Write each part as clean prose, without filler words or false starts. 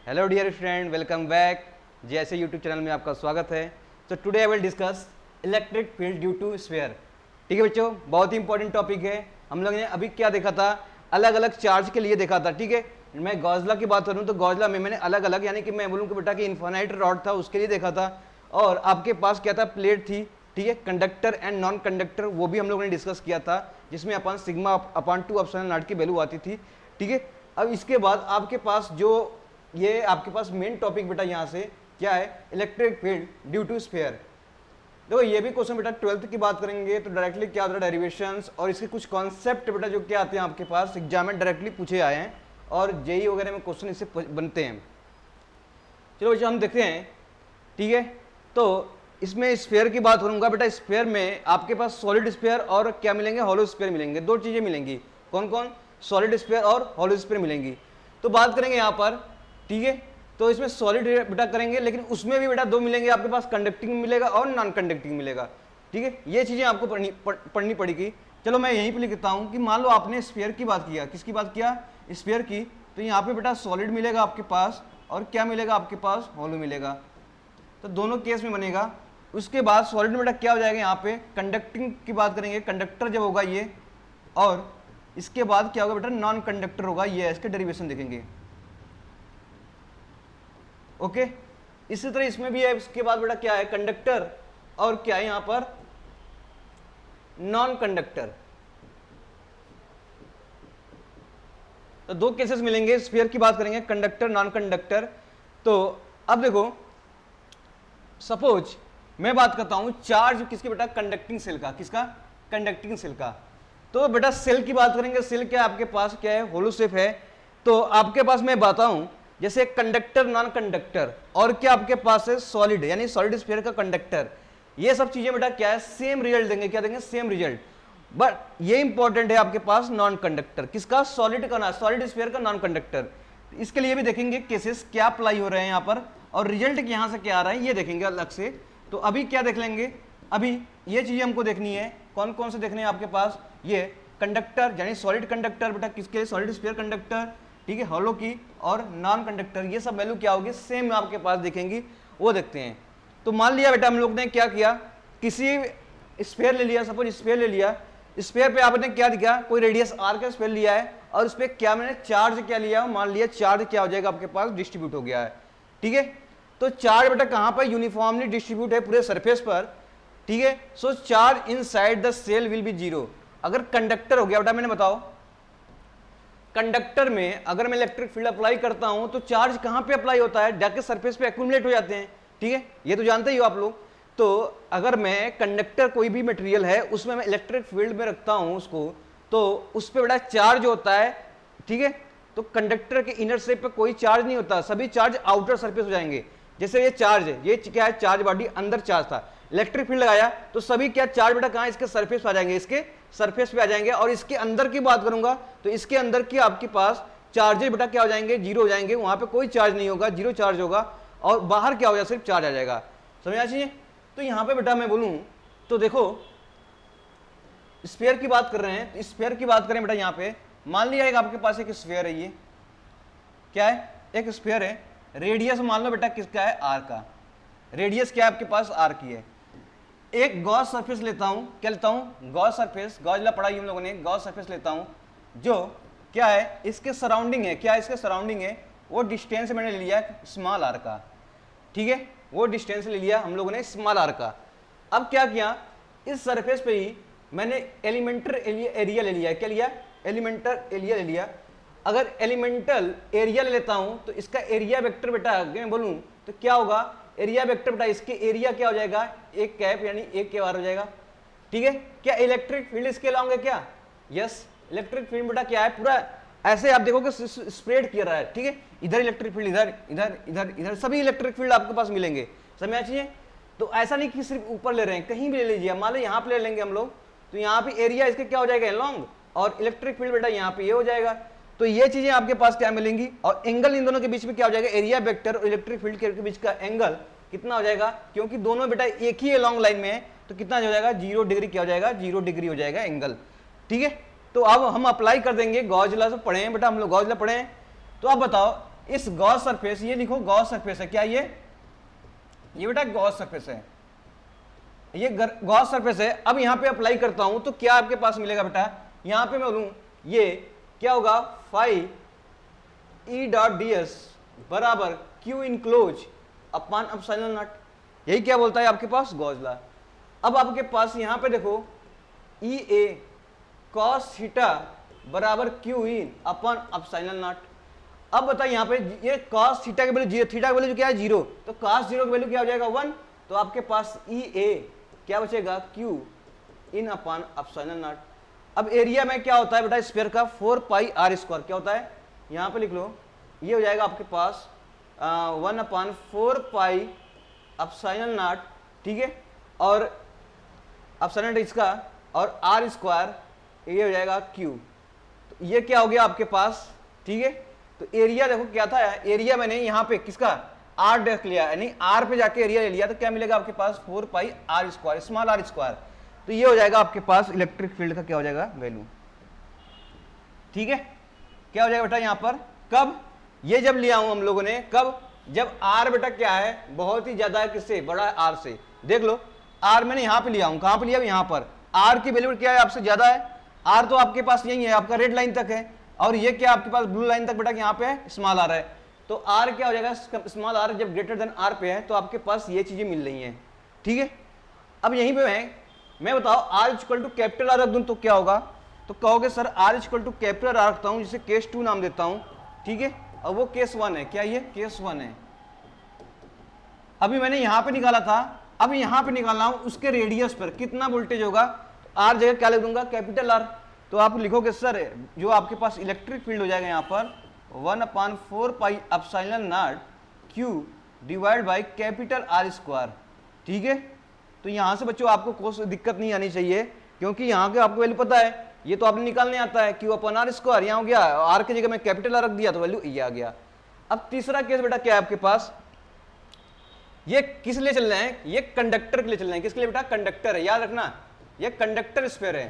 Hello dear friend, welcome back. जैसे YouTube channel में आपका स्वागत है। तो today I will discuss electric field due to sphere. ठीक है बच्चों, बहुत ही इंपॉर्टेंट टॉपिक है। हम लोग ने अभी क्या देखा था, अलग अलग चार्ज के लिए देखा था। ठीक है, मैं गॉजला की बात करूं तो गॉजला में मैंने अलग अलग, यानी कि मैं बोलूं कि बेटा कि इन्फाइनाइट रॉड था उसके लिए देखा था, और आपके पास क्या था, प्लेट थी। ठीक है, कंडक्टर एंड नॉन कंडक्टर वो भी हम लोगों ने डिस्कस किया था, जिसमें अपन सिग्मा अपॉन 2 एप्सिलॉन नॉट की वैल्यू आती थी। ठीक है, अब इसके बाद आपके पास जो ये आपके पास मेन टॉपिक बेटा यहाँ से क्या है, electric field due to sphere. देखो ये भी क्वेश्चन बेटा 12th की बात करेंगे तो डायरेक्टली क्या होता है, डेरिवेशंस और इसके कुछ कॉन्सेप्ट बेटा जो क्या आते हैं आपके पास एग्जाम में डायरेक्टली पूछे आए हैं, और जेई वगैरह में क्वेश्चन इससे बनते हैं। चलो बच्चों हम देखते हैं। ठीक है, तो इसमें स्फीयर की बात करूंगा बेटा। स्फीयर में आपके पास सॉलिड स्फीयर और क्या मिलेंगे, हॉलो स्फीयर मिलेंगे। दो चीजें मिलेंगी, कौन कौन, सॉलिड स्फीयर और हॉलो स्फीयर मिलेंगी। तो बात करेंगे यहाँ पर। ठीक है, तो इसमें सॉलिड बेटा करेंगे, लेकिन उसमें भी बेटा दो मिलेंगे आपके पास, कंडक्टिंग मिलेगा और नॉन कंडक्टिंग मिलेगा। ठीक है, ये चीजें आपको पढ़नी पड़ेगी। चलो मैं यहीं पे लिखता हूं कि मान लो आपने स्फीयर की बात किया, किसकी बात किया, स्फीयर की। तो यहाँ पे बेटा सॉलिड मिलेगा आपके पास, और क्या मिलेगा आपके पास, हॉलो मिलेगा। तो दोनों केस में बनेगा। उसके बाद सॉलिड में बेटा क्या हो जाएगा, यहाँ पे कंडक्टिंग की बात करेंगे, कंडक्टर जब होगा ये, और इसके बाद क्या होगा बेटा, नॉन कंडक्टर होगा ये। इसके डेरिवेशन देखेंगे। ओके, इसी तरह इसमें भी है। इसके बाद बेटा क्या है, कंडक्टर और क्या है यहाँ पर, नॉन कंडक्टर। तो दो केसेस मिलेंगे, स्फीयर की बात करेंगे, कंडक्टर नॉन कंडक्टर। तो अब देखो, सपोज मैं बात करता हूं चार्ज किसकी बेटा, कंडक्टिंग सेल का। किसका, कंडक्टिंग सेल का। तो बेटा सेल की बात करेंगे, सेल क्या आपके पास क्या है, होलो शेप है। तो आपके पास मैं बताऊं जैसे कंडक्टर नॉन कंडक्टर, और क्या आपके पास है, सॉलिड, यानी सॉलिड स्फीयर का कंडक्टर। ये सब चीजें बेटा क्या है, सेम रिजल्ट देंगे। क्या देंगे, सेम रिजल्ट। बट ये इंपॉर्टेंट है आपके पास नॉन कंडक्टर, किसका, सॉलिड का ना, सॉलिड स्फीयर का नॉन कंडक्टर। इसके लिए भी देखेंगे केसेस क्या अप्लाई हो रहे हैं यहाँ पर, और रिजल्ट यहां से क्या आ रहा है ये देखेंगे अलग से। तो अभी क्या देख लेंगे, अभी ये चीजें हमको देखनी है। कौन कौन से देखने हैं आपके पास, ये कंडक्टर यानी सॉलिड कंडक्टर बेटा, किसके, सॉलिड स्फीयर कंडक्टर। ठीक है, हॉलो की, और नॉन कंडक्टर, ये सब वैल्यू क्या होगी, सेम आपके पास दिखेंगी, वो देखते हैं। तो मान लिया बेटा हम लोग ने क्या किया, किसी स्फीयर ले लिया, सपोज स्फीयर ले लिया। स्फीयर पे आपने क्या दिया, कोई रेडियस आर का स्फीयर लिया है, और उस पर क्या मैंने चार्ज क्या लिया, मान लिया चार्ज क्या हो जाएगा आपके पास, डिस्ट्रीब्यूट हो गया है। ठीक है, तो चार्ज बेटा कहां पर, यूनिफॉर्मली डिस्ट्रीब्यूट है पूरे सरफेस पर। ठीक है, so charge inside the cell will be zero. अगर कंडक्टर हो गया बेटा, मैंने बताओ कंडक्टर में अगर मैं इलेक्ट्रिक फील्ड अप्लाई करता हूं तो चार्ज कहां पे अप्लाई होता है, जाके सरफेस पे एक्यूमुलेट हो जाते हैं। ठीक है, ये तो जानते ही हो आप लोग। तो अगर मैं कंडक्टर कोई भी मटेरियल है उसमें मैं इलेक्ट्रिक फील्ड में रखता हूं उसको, तो उस पर बड़ा चार्ज होता है। ठीक है, तो कंडक्टर के इनर शेप पे कोई चार्ज नहीं होता, सभी चार्ज आउटर सरफेस हो जाएंगे। जैसे ये चार्ज है, ये क्या है, चार्ज बॉडी, अंदर चार्ज था, इलेक्ट्रिक फील्ड लगाया तो सभी क्या चार्ज बेटा कहां, इसके सरफेस पे आ जाएंगे, इसके सरफेस पे आ जाएंगे। और इसके अंदर की बात करूंगा तो इसके अंदर की आपके पास चार्जेस बेटा क्या हो जाएंगे, जीरो हो जाएंगे, वहां पे कोई चार्ज नहीं होगा, जीरो चार्ज होगा। और बाहर क्या हो जाएगा, सिर्फ चार्ज आ जाएगा। समझा चाहिए। तो यहां पे बेटा मैं बोलूं तो देखो, स्फीयर की बात कर रहे हैं, तो स्फीयर की बात करें बेटा, यहां पे मान लिया एक आपके पास एक स्फीयर है, ये क्या है, एक स्फीयर है, रेडियस मान लो बेटा किसका है, आर का। रेडियस क्या है आपके पास, आर की है। एक गॉस सरफेस लेता हूं, क्या लेता हूं, गॉस सरफेस, गॉस पढ़ाई हम लोगों ने, गॉस सरफेस लेता हूं जो क्या है, इसके सराउंडिंग है, क्या है, इसके सराउंडिंग है, वो डिस्टेंस मैंने ले लिया स्मॉल आर का। ठीक है, वो डिस्टेंस ले लिया हम लोगों ने स्मॉल आर का। अब क्या किया, इस सरफेस पे ही मैंने एलिमेंटल एरिया ले लिया। क्या लिया, एलिमेंटल एरिया ले लिया। अगर एलिमेंटल एरिया ले लेता हूं तो इसका एरिया वेक्टर बेटा अगर मैं बोलूं तो क्या होगा, एरिया वेक्टर बेटा, इसके एरिया क्या हो जाएगा, एक कैप यानी एक के बार हो जाएगा। ठीक है, क्या इलेक्ट्रिक फील्ड इसके अलाउंग है क्या, यस, इलेक्ट्रिक फील्ड बेटा क्या है, पूरा ऐसे आप देखोगे स्प्रेड किया रहा है। ठीक है, इधर इलेक्ट्रिक फील्ड, इधर इधर इधर इधर, सभी इलेक्ट्रिक फील्ड आपके पास मिलेंगे। समझ चाहिए। तो ऐसा नहीं कि सिर्फ ऊपर ले रहे हैं, कहीं भी ले लीजिए। मान लो यहाँ पे ले लेंगे हम लोग, तो यहाँ पे एरिया इसके क्या हो जाएगा, लॉन्ग, और इलेक्ट्रिक फील्ड बेटा यहाँ पे ये हो जाएगा। तो ये चीजें आपके पास क्या मिलेंगी, और एंगल इन दोनों के बीच में क्या हो जाएगा, एरिया वेक्टर और इलेक्ट्रिक फील्ड के बीच का एंगल कितना हो जाएगा, क्योंकि दोनों बेटा एक ही लॉन्ग लाइन में है, तो कितना हो जाएगा, 0 डिग्री क्या हो जाएगा, 0 डिग्री हो जाएगा एंगल। ठीक है, तो अब हम अप्लाई कर देंगे गॉस लॉ, पढ़े हैं बेटा हम लोग, गॉस लॉ पढ़े हैं। तो अब बताओ इस गॉस सरफेस, ये लिखो गॉस सरफेस है, क्या ये बेटा गॉस सरफेस है, ये गॉस सरफेस है। अब यहां पे अप्लाई करता हूं तो क्या आपके पास मिलेगा बेटा, यहां पे मैं बोलूं ये क्या होगा, phi E dot D S बराबर Q enclose upon epsilon naught, यही क्या बोलता है आपके पास गॉस लॉ। अब आपके पास यहां पे देखो ई ए कॉस थीटा बराबर Q in upon epsilon not. अब बताइए यहाँ पे ये कॉस थीटा की वैल्यू, थीटा की वैल्यू क्या है 0, तो कॉस 0 की वैल्यू क्या हो जाएगा 1, तो आपके पास ई ए क्या बचेगा Q in upon epsilon not. अब एरिया में क्या होता है बेटा स्फीयर का 4 पाई आर स्क्वायर, क्या होता है यहाँ पे लिख लो, ये हो जाएगा आपके पास 1 अपॉन 4 पाई एप्सिलॉन नॉट, ठीक है, और एप्सिलॉन नॉट इसका, और आर स्क्वायर ये हो जाएगा क्यू, तो ये क्या हो गया आपके पास, ठीक है। तो एरिया देखो क्या था, एरिया मैंने यहाँ पे किसका आर देख लिया, यानी आर पे जाके एरिया ले लिया, तो क्या मिलेगा आपके पास 4 pi r square, small r square, तो ये हो जाएगा आपके पास इलेक्ट्रिक फील्ड का क्या हो जाएगा वैल्यू, ठीक है। क्या हो जाएगा बेटा यहाँ पर, कब ये जब लिया हूं हम लोगों ने, कब, जब आर बेटा क्या है बहुत ही ज्यादा है, किससे बड़ा है आर से, देख लो आर मैंने यहाँ पे लिया हूं, कहां पे लिया, यहाँ पर आर की वैल्यू क्या है आपसे ज्यादा है, आर तो आपके पास यही है आपका रेड लाइन तक है, और ये क्या आपके पास ब्लू लाइन तक बेटा यहाँ पे स्मॉल आर है, तो आर क्या हो जाएगा स्मॉल आर जब ग्रेटर देन आर पे है, तो आपके पास ये चीजें मिल रही हैं, ठीक है। अब यहीं पे मैं बताओ R equal to capital R रख दूं तो क्या होगा, तो कहोगे sir R equal to capital R रखता हूं जिसे केस 2 नाम देता हूं, ठीक है, और वो केस 1 है, क्या ये केस 1 है। अभी मैंने यहां पे निकाला था, अब यहां पे निकालना हूं उसके रेडियस पर कितना वोल्टेज होगा, आर जगह क्या लिख दूंगा कैपिटल आर, तो आप लिखोगे सर जो आपके पास इलेक्ट्रिक फील्ड हो जाएगा यहाँ पर 1/4 pi epsilon not Q divide by capital are square, ठीक है। तो यहाँ से बच्चों आपको कोई दिक्कत नहीं आनी चाहिए, क्योंकि यहाँ के आपको वैल्यू पता है, ये तो आपने निकालने आता है क्यू अपन आर स्क्वायर, यहाँ हो गया आर की जगह में कैपिटल आर रख दिया तो वैल्यू ये आ गया। अब तीसरा केस बेटा क्या है आपके पास, ये किस लिए चल रहे हैं, ये कंडक्टर के लिए चल रहे हैं, किसके लिए बेटा कंडक्टर है, याद रखना ये कंडक्टर स्फीयर है,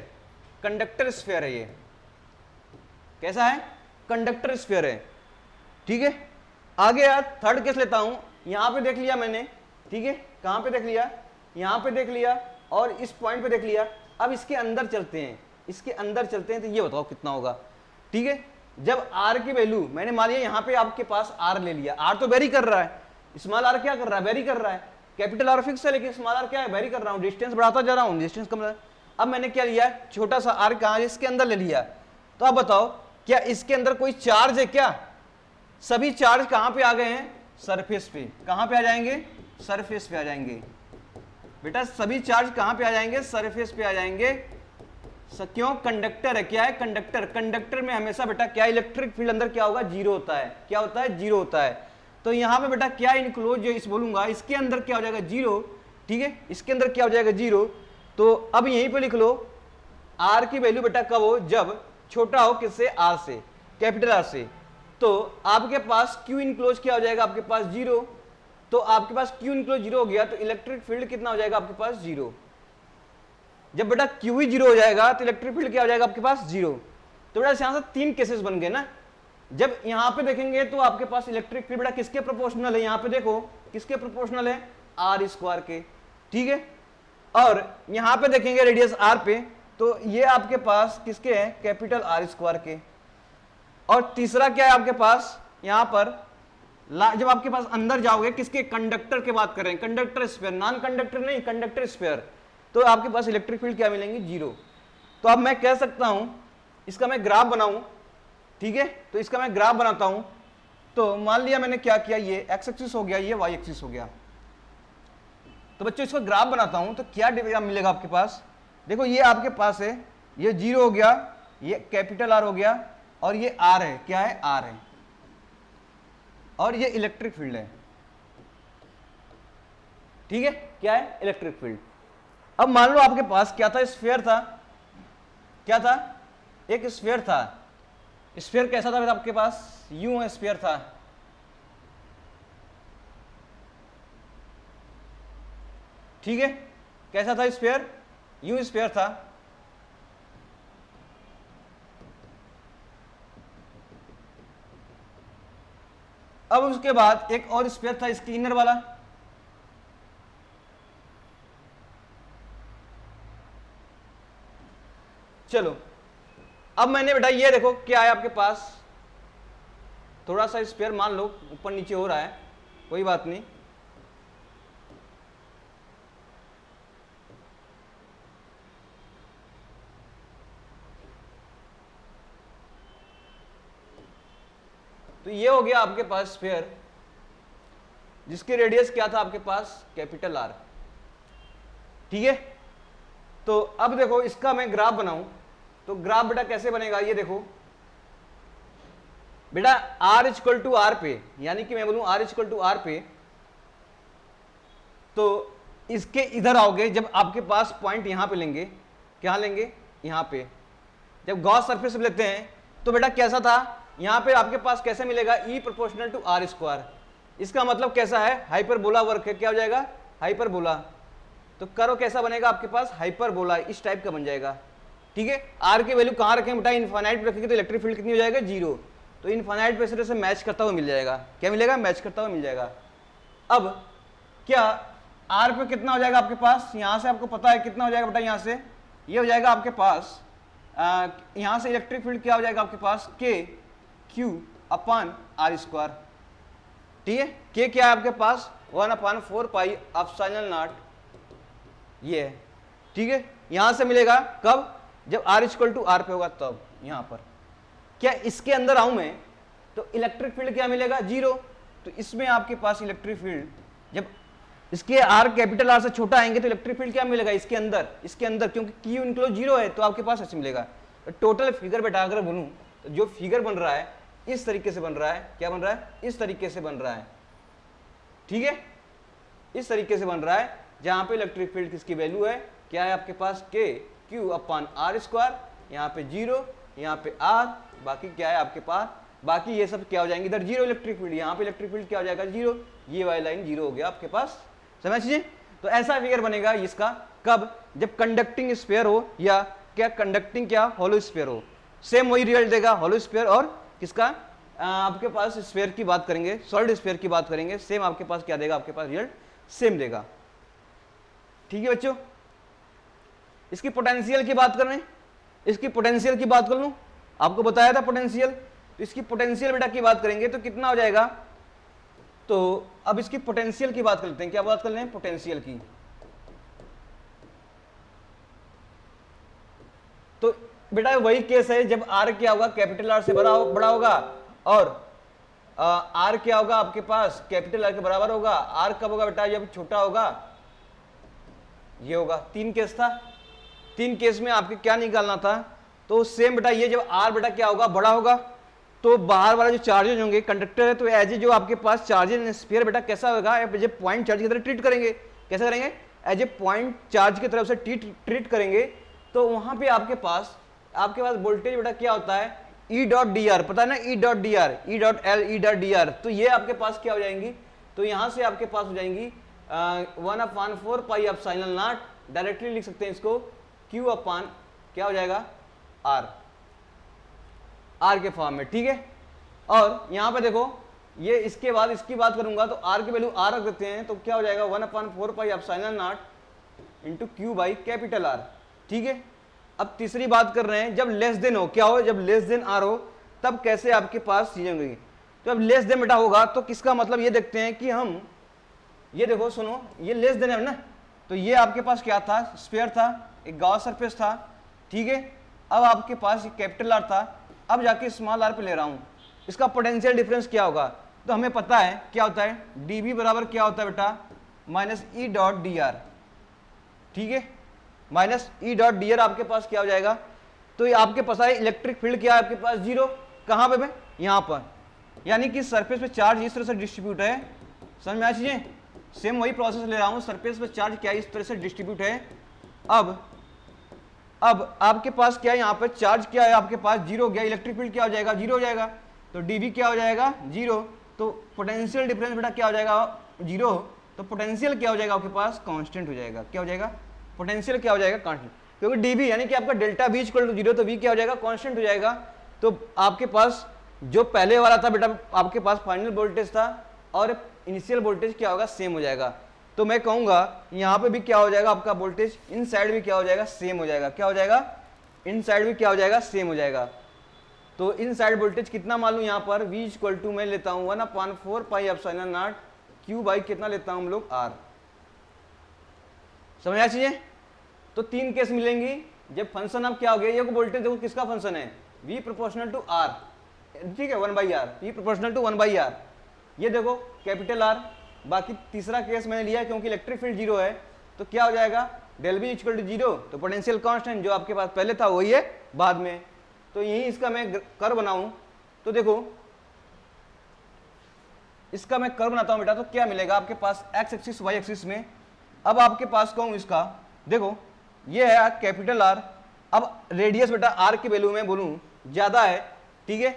कंडक्टर स्फीयर है, ये कैसा है कंडक्टर स्फीयर है, ठीक है। आगे यार थर्ड केस लेता हूं, यहां पे देख लिया मैंने, ठीक है, कहां पे देख लिया, यहां पे देख लिया और इस पॉइंट पे देख लिया। अब इसके अंदर चलते हैं, इसके अंदर चलते हैं, तो ये बताओ कितना होगा, ठीक है। जब आर की वैल्यू मैंने मान लिया यहां पे आपके पास आर ले लिया, आर तो वेरी कर रहा है, स्मॉल आर क्या कर रहा है वेरी कर रहा है, कैपिटल आर फिक्स है लेकिन स्मॉल आर क्या है वेरी कर रहा हूं, डिस्टेंस बढ़ाता जा रहा हूं, डिस्टेंस कम। अब मैंने क्या लिया छोटा सा आर कहां है, इसके अंदर ले लिया, तो अब बताओ क्या इसके अंदर कोई चार्ज है क्या, सभी चार्ज कहां पे आ गए हैं सरफेस पे, कहां पे आ जाएंगे सरफेस पे आ जाएंगे बेटा, सभी चार्ज कहां पे आ जाएंगे सरफेस पे आ जाएंगे, क्यों कंडक्टर है, क्या है कंडक्टर, कंडक्टर में हमेशा बेटा क्या इलेक्ट्रिक फील्ड अंदर क्या होगा जीरो होता है, क्या होता है जीरो होता है। तो यहां पे बेटा क्या इनक्लोज जो इस बोलूंगा इसके अंदर क्या हो जाएगा जीरो, ठीक है, इसके अंदर क्या हो जाएगा जीरो। तो अब यहीं पे लिख लो आर की वैल्यू बेटा कब हो, जब छोटा हो किससे आर से, कैपिटल आर से, तो आपके पास क्यू इनक्लोज क्या हो जाएगा आपके पास जीरो, तो आपके पास क्यू इनक्लोज जीरो हो गया तो इलेक्ट्रिक फील्ड कितना हो जाएगा आपके पास जीरो। जब बेटा क्यू ही जीरो हो जाएगा तो इलेक्ट्रिक फील्ड क्या हो जाएगा आपके पास जीरो। तो बेटा यहां से 3 केसेस बन गए ना, जब यहां पे देखेंगे तो आपके पास इलेक्ट्रिक फील्ड बेटा किसके प्रोपोर्शनल है, यहां पे देखो किसके प्रोपोर्शनल है आर स्क्वायर के, ठीक है। और यहां पे देखेंगे रेडियस आर पे तो ये आपके पास किसके हैं कैपिटल आर स्क्वायर के। और तीसरा क्या है आपके पास यहां पर जब आपके पास अंदर जाओगे किसके कंडक्टर की बात कर रहे हैं, कंडक्टर स्फीयर, नॉन कंडक्टर नहीं कंडक्टर स्फीयर, तो आपके पास इलेक्ट्रिक फील्ड क्या मिलेंगे जीरो। तो अब मैं कह सकता हूं इसका मैं ग्राफ बनाऊं, ठीक है, तो इसका मैं ग्राफ बनाता हूं। तो मान लिया मैंने क्या किया, ये एक्स एक्सिस हो गया, ये वाई एक्सिस हो गया। तो बच्चों इसका ग्राफ बनाता हूं तो क्या डायग्राम मिलेगा आपके पास, देखो ये आपके पास है, ये जीरो हो गया, ये कैपिटल आर हो गया और ये आर है, क्या है आर है, और ये इलेक्ट्रिक फील्ड है, ठीक है, क्या है इलेक्ट्रिक फील्ड। अब मान लो आपके पास क्या था स्फीयर था, क्या था एक स्फीयर था, स्फीयर कैसा था आपके पास यूं स्फीयर था, ठीक है, कैसा था स्फीयर यूं स्फीयर था। अब उसके बाद एक और स्फीयर था इसकी इनर वाला, चलो अब मैंने बेटा ये देखो क्या है आपके पास, थोड़ा सा स्फीयर मान लो ऊपर नीचे हो रहा है, कोई बात नहीं, तो ये हो गया आपके पास स्फीयर जिसकी रेडियस क्या था आपके पास, कैपिटल आर। ठीक है, तो अब देखो इसका मैं ग्राफ बनाऊं, तो ग्राफ बेटा कैसे बनेगा, ये देखो बेटा r इक्वल टू आर पे, यानी कि मैं बोलूं r इक्वल टू आर पे, तो इसके इधर आओगे जब आपके पास पॉइंट यहां पे लेंगे, क्या लेंगे यहां पे, जब गॉस सरफेस लेते हैं तो बेटा कैसा था, यहां पे आपके पास कैसे मिलेगा, E proportional to R square, इसका मतलब कैसा है, हाइपरबोला वर्क है, क्या हो जाएगा हाइपरबोला, तो कर्व कैसा बनेगा आपके पास, हाइपरबोला, इस टाइप का बन जाएगा। ठीक है, आर की वैल्यू कहां रखें बेटा, इनफाइनाइट रखेंगे तो इलेक्ट्रिक फील्ड कितनी हो जाएगा, जीरो, तो इनफाइनाइट प्रेशर से मैच करता हुआ मिल जाएगा, क्या मिलेगा, मैच करता हुआ मिल जाएगा। अब क्या आर पे कितना हो जाएगा आपके पास, यहां से आपको पता है कितना हो जाएगा बेटा, यहां से ये हो जाएगा आपके पास, यहां से इलेक्ट्रिक फील्ड क्या हो जाएगा आपके पास, के क्यू अपान आर स्क्वायर। ठीक है, के क्या है आपके पास 1/4 पाई एप्सिलॉन नॉट, ये है। ठीक है, यहां से मिलेगा कब, जब r इक्वल टू आर पे होगा तब, यहां पर क्या इसके अंदर आऊं मैं तो इलेक्ट्रिक फील्ड क्या मिलेगा, जीरो, तो इसमें आपके पास इलेक्ट्रिक फील्ड जब इसके r कैपिटल R से छोटा आएंगे तो इलेक्ट्रिक फील्ड क्या मिलेगा, इसके अंदर क्योंकि Q इनक्लोज जीरो है तो आपके पास ऐसे मिलेगा। तो टोटल फिगर बेटा अगर बोलूं तो जो फिगर बन रहा है इस तरीके से बन रहा है, क्या बन रहा है, इस तरीके से बन रहा है। ठीक है, इस तरीके से बन रहा है, जहां पे इलेक्ट्रिक फील्ड किसकी वैल्यू है, क्या है आपके पास, के क्यू अपान आर स्क्वायर, यहाँ पे जीरो, यहाँ पे आर, बाकी क्या है आपके पास, बाकी ये सब क्या हो जाएंगे इधर जीरो इलेक्ट्रिक फील्ड, यहाँ पे इलेक्ट्रिक फील्ड क्या हो जाएगा, जीरो, ये वाली लाइन जीरो हो गया आपके पास, समझिए। तो ऐसा फिगर बनेगा इसका कब, जब कंडक्टिंग स्फीयर हो या क्या कंडक्टिंग क्या हॉलो स्फीयर हो, सेम वही रिजल्ट देगा, हॉलो स्फीयर और किसका आपके पास स्फीयर की बात करेंगे, सॉलिड स्फीयर की बात करेंगे, सेम आपके पास क्या देगा, आपके पास रिजल्ट सेम देगा। ठीक है बच्चों, इसकी पोटेंशियल की बात कर रहे हैं, इसकी पोटेंशियल की बात कर लूं, आपको बताया था पोटेंशियल, तो इसकी पोटेंशियल बेटा की बात करेंगे तो कितना हो जाएगा, तो अब इसकी पोटेंशियल की बात करते हैं, क्या बात कर रहे हैं, पोटेंशियल की। तो बेटा वही केस है जब आर क्या होगा, कैपिटल आर से बड़ा होगा, और आर क्या होगा आपके पास, कैपिटल आर के बराबर होगा। आर कब होगा बेटा, जब छोटा होगा, ये होगा। तीन केस था, तीन केस में आपके क्या निकालना था, तो सेम बेटा ये जब आर बेटा क्या होगा, बड़ा होगा, तो बाहर वाला जो चार्जेज होंगे, कंडक्टर है तो एज ए जो आपके पास चार्जेज स्फीयर बेटा कैसा होगा, एज ए पॉइंट चार्ज की तरह ट्रीट करेंगे। कैसे करेंगे, एज ए पॉइंट चार्ज की तरफ से ट्रीट करेंगे, तो वहां पे आपके पास वोल्टेज बेटा क्या होता है, ई डॉट डी आर, पता है ना, ई dot D R, E dot L, ई डॉट डी आर, तो ये आपके पास क्या हो जाएंगी, तो यहां से आपके पास हो जाएंगी 1/4 पाई एप्सिलॉन नॉट, डायरेक्टली लिख सकते हैं इसको Q अपान क्या हो जाएगा, आर के फॉर्म में। ठीक है, और यहां पे देखो ये इसके बाद इसकी बात करूंगा तो आर की वैल्यू आर रख देते हैं, तो क्या हो जाएगा 1/4 pi epsilon not into Q by capital r. ठीक है, अब तीसरी बात कर रहे हैं, जब लेस देन हो, क्या हो, जब लेस देन आर हो तब कैसे आपके पास चीजें होंगी, तो अब लेस देन बेटा होगा तो किसका मतलब ये देखते हैं कि हम ये देखो सुनो, ये लेस देन है ना, तो ये आपके पास क्या था, स्फीयर था, एक गॉस सरफेस था। ठीक है, अब आपके पास कैपिटल आर था, अब जाके स्मॉल आर पे ले रहा हूं, इसका पोटेंशियल डिफरेंस क्या होगा, तो हमें पता है क्या होता है, dB बराबर क्या होता है बेटा, माइनस ई डॉट डी आर। ठीक है, माइनस ई डॉट डी आर आपके पास क्या हो जाएगा, तो ये आपके पास है इलेक्ट्रिक फील्ड क्या है आपके पास, जीरो, कहां पे, यहां पर, यानी कि सरफेस पे चार्ज इस तरह से डिस्ट्रीब्यूट है, समझ में आ चीजें, सेम वही प्रोसेस ले रहा हूं, सरफेस पे चार्ज क्या इस तरह से डिस्ट्रीब्यूट है। अब आपके पास क्या है, यहाँ पे चार्ज क्या है आपके पास, जीरो हो गया, इलेक्ट्रिक फील्ड क्या हो जाएगा, जीरो हो जाएगा, तो डीवी क्या हो जाएगा, जीरो, तो पोटेंशियल डिफरेंस बेटा क्या हो जाएगा, जीरो, तो पोटेंशियल क्या हो जाएगा आपके पास, कांस्टेंट हो जाएगा, क्या हो जाएगा, पोटेंशियल क्या हो जाएगा, कांस्टेंट, क्योंकि डीवी यानी कि आपका delta V equal to zero, तो वी क्या हो जाएगा, कांस्टेंट हो जाएगा। तो आपके पास जो पहले वाला था बेटा आपके पास फाइनल वोल्टेज था और इनिशियल वोल्टेज क्या होगा, सेम हो जाएगा। तो मैं कहूंगा यहाँ पे भी क्या हो जाएगा आपका वोल्टेज इन साइड भी क्या हो जाएगा, सेम हो जाएगा। क्या हो जाएगा, इन साइड भी क्या हो जाएगा, सेम हो जाएगा। तो इन साइड वोल्टेज कितना मान लू यहाँ पर v इक्वल टू मैं लेता हूँ 1/4 pi epsilon not q by कितना लेता हूँ हम लोग r। समझ आ चीजें। तो तीन केस मिलेंगी जब फंक्शन अब क्या हो गया, ये वोल्टेज देखो किसका फंक्शन है, v प्रोपोर्शनल टू r, ठीक है 1/r, v proportional to 1/r, ये देखो कैपिटल R। बाकी तीसरा केस मैंने लिया क्योंकि इलेक्ट्रिक फील्ड जीरो है, तो क्या हो जाएगा del B equal to zero, तो पोटेंशियल कांस्टेंट जो आपके पास पहले था वही है बाद में। तो यही इसका मैं कर्व बनाऊं तो देखो इसका मैं कर्व बनाता हूं बेटा, तो क्या मिलेगा आपके पास एक्स एक्सिस वाई एक्सिस में। अब आपके पास कहूं इसका देखो ये है कैपिटल R, अब रेडियस बेटा R की वैल्यू में बोलूं ज्यादा है, ठीक है,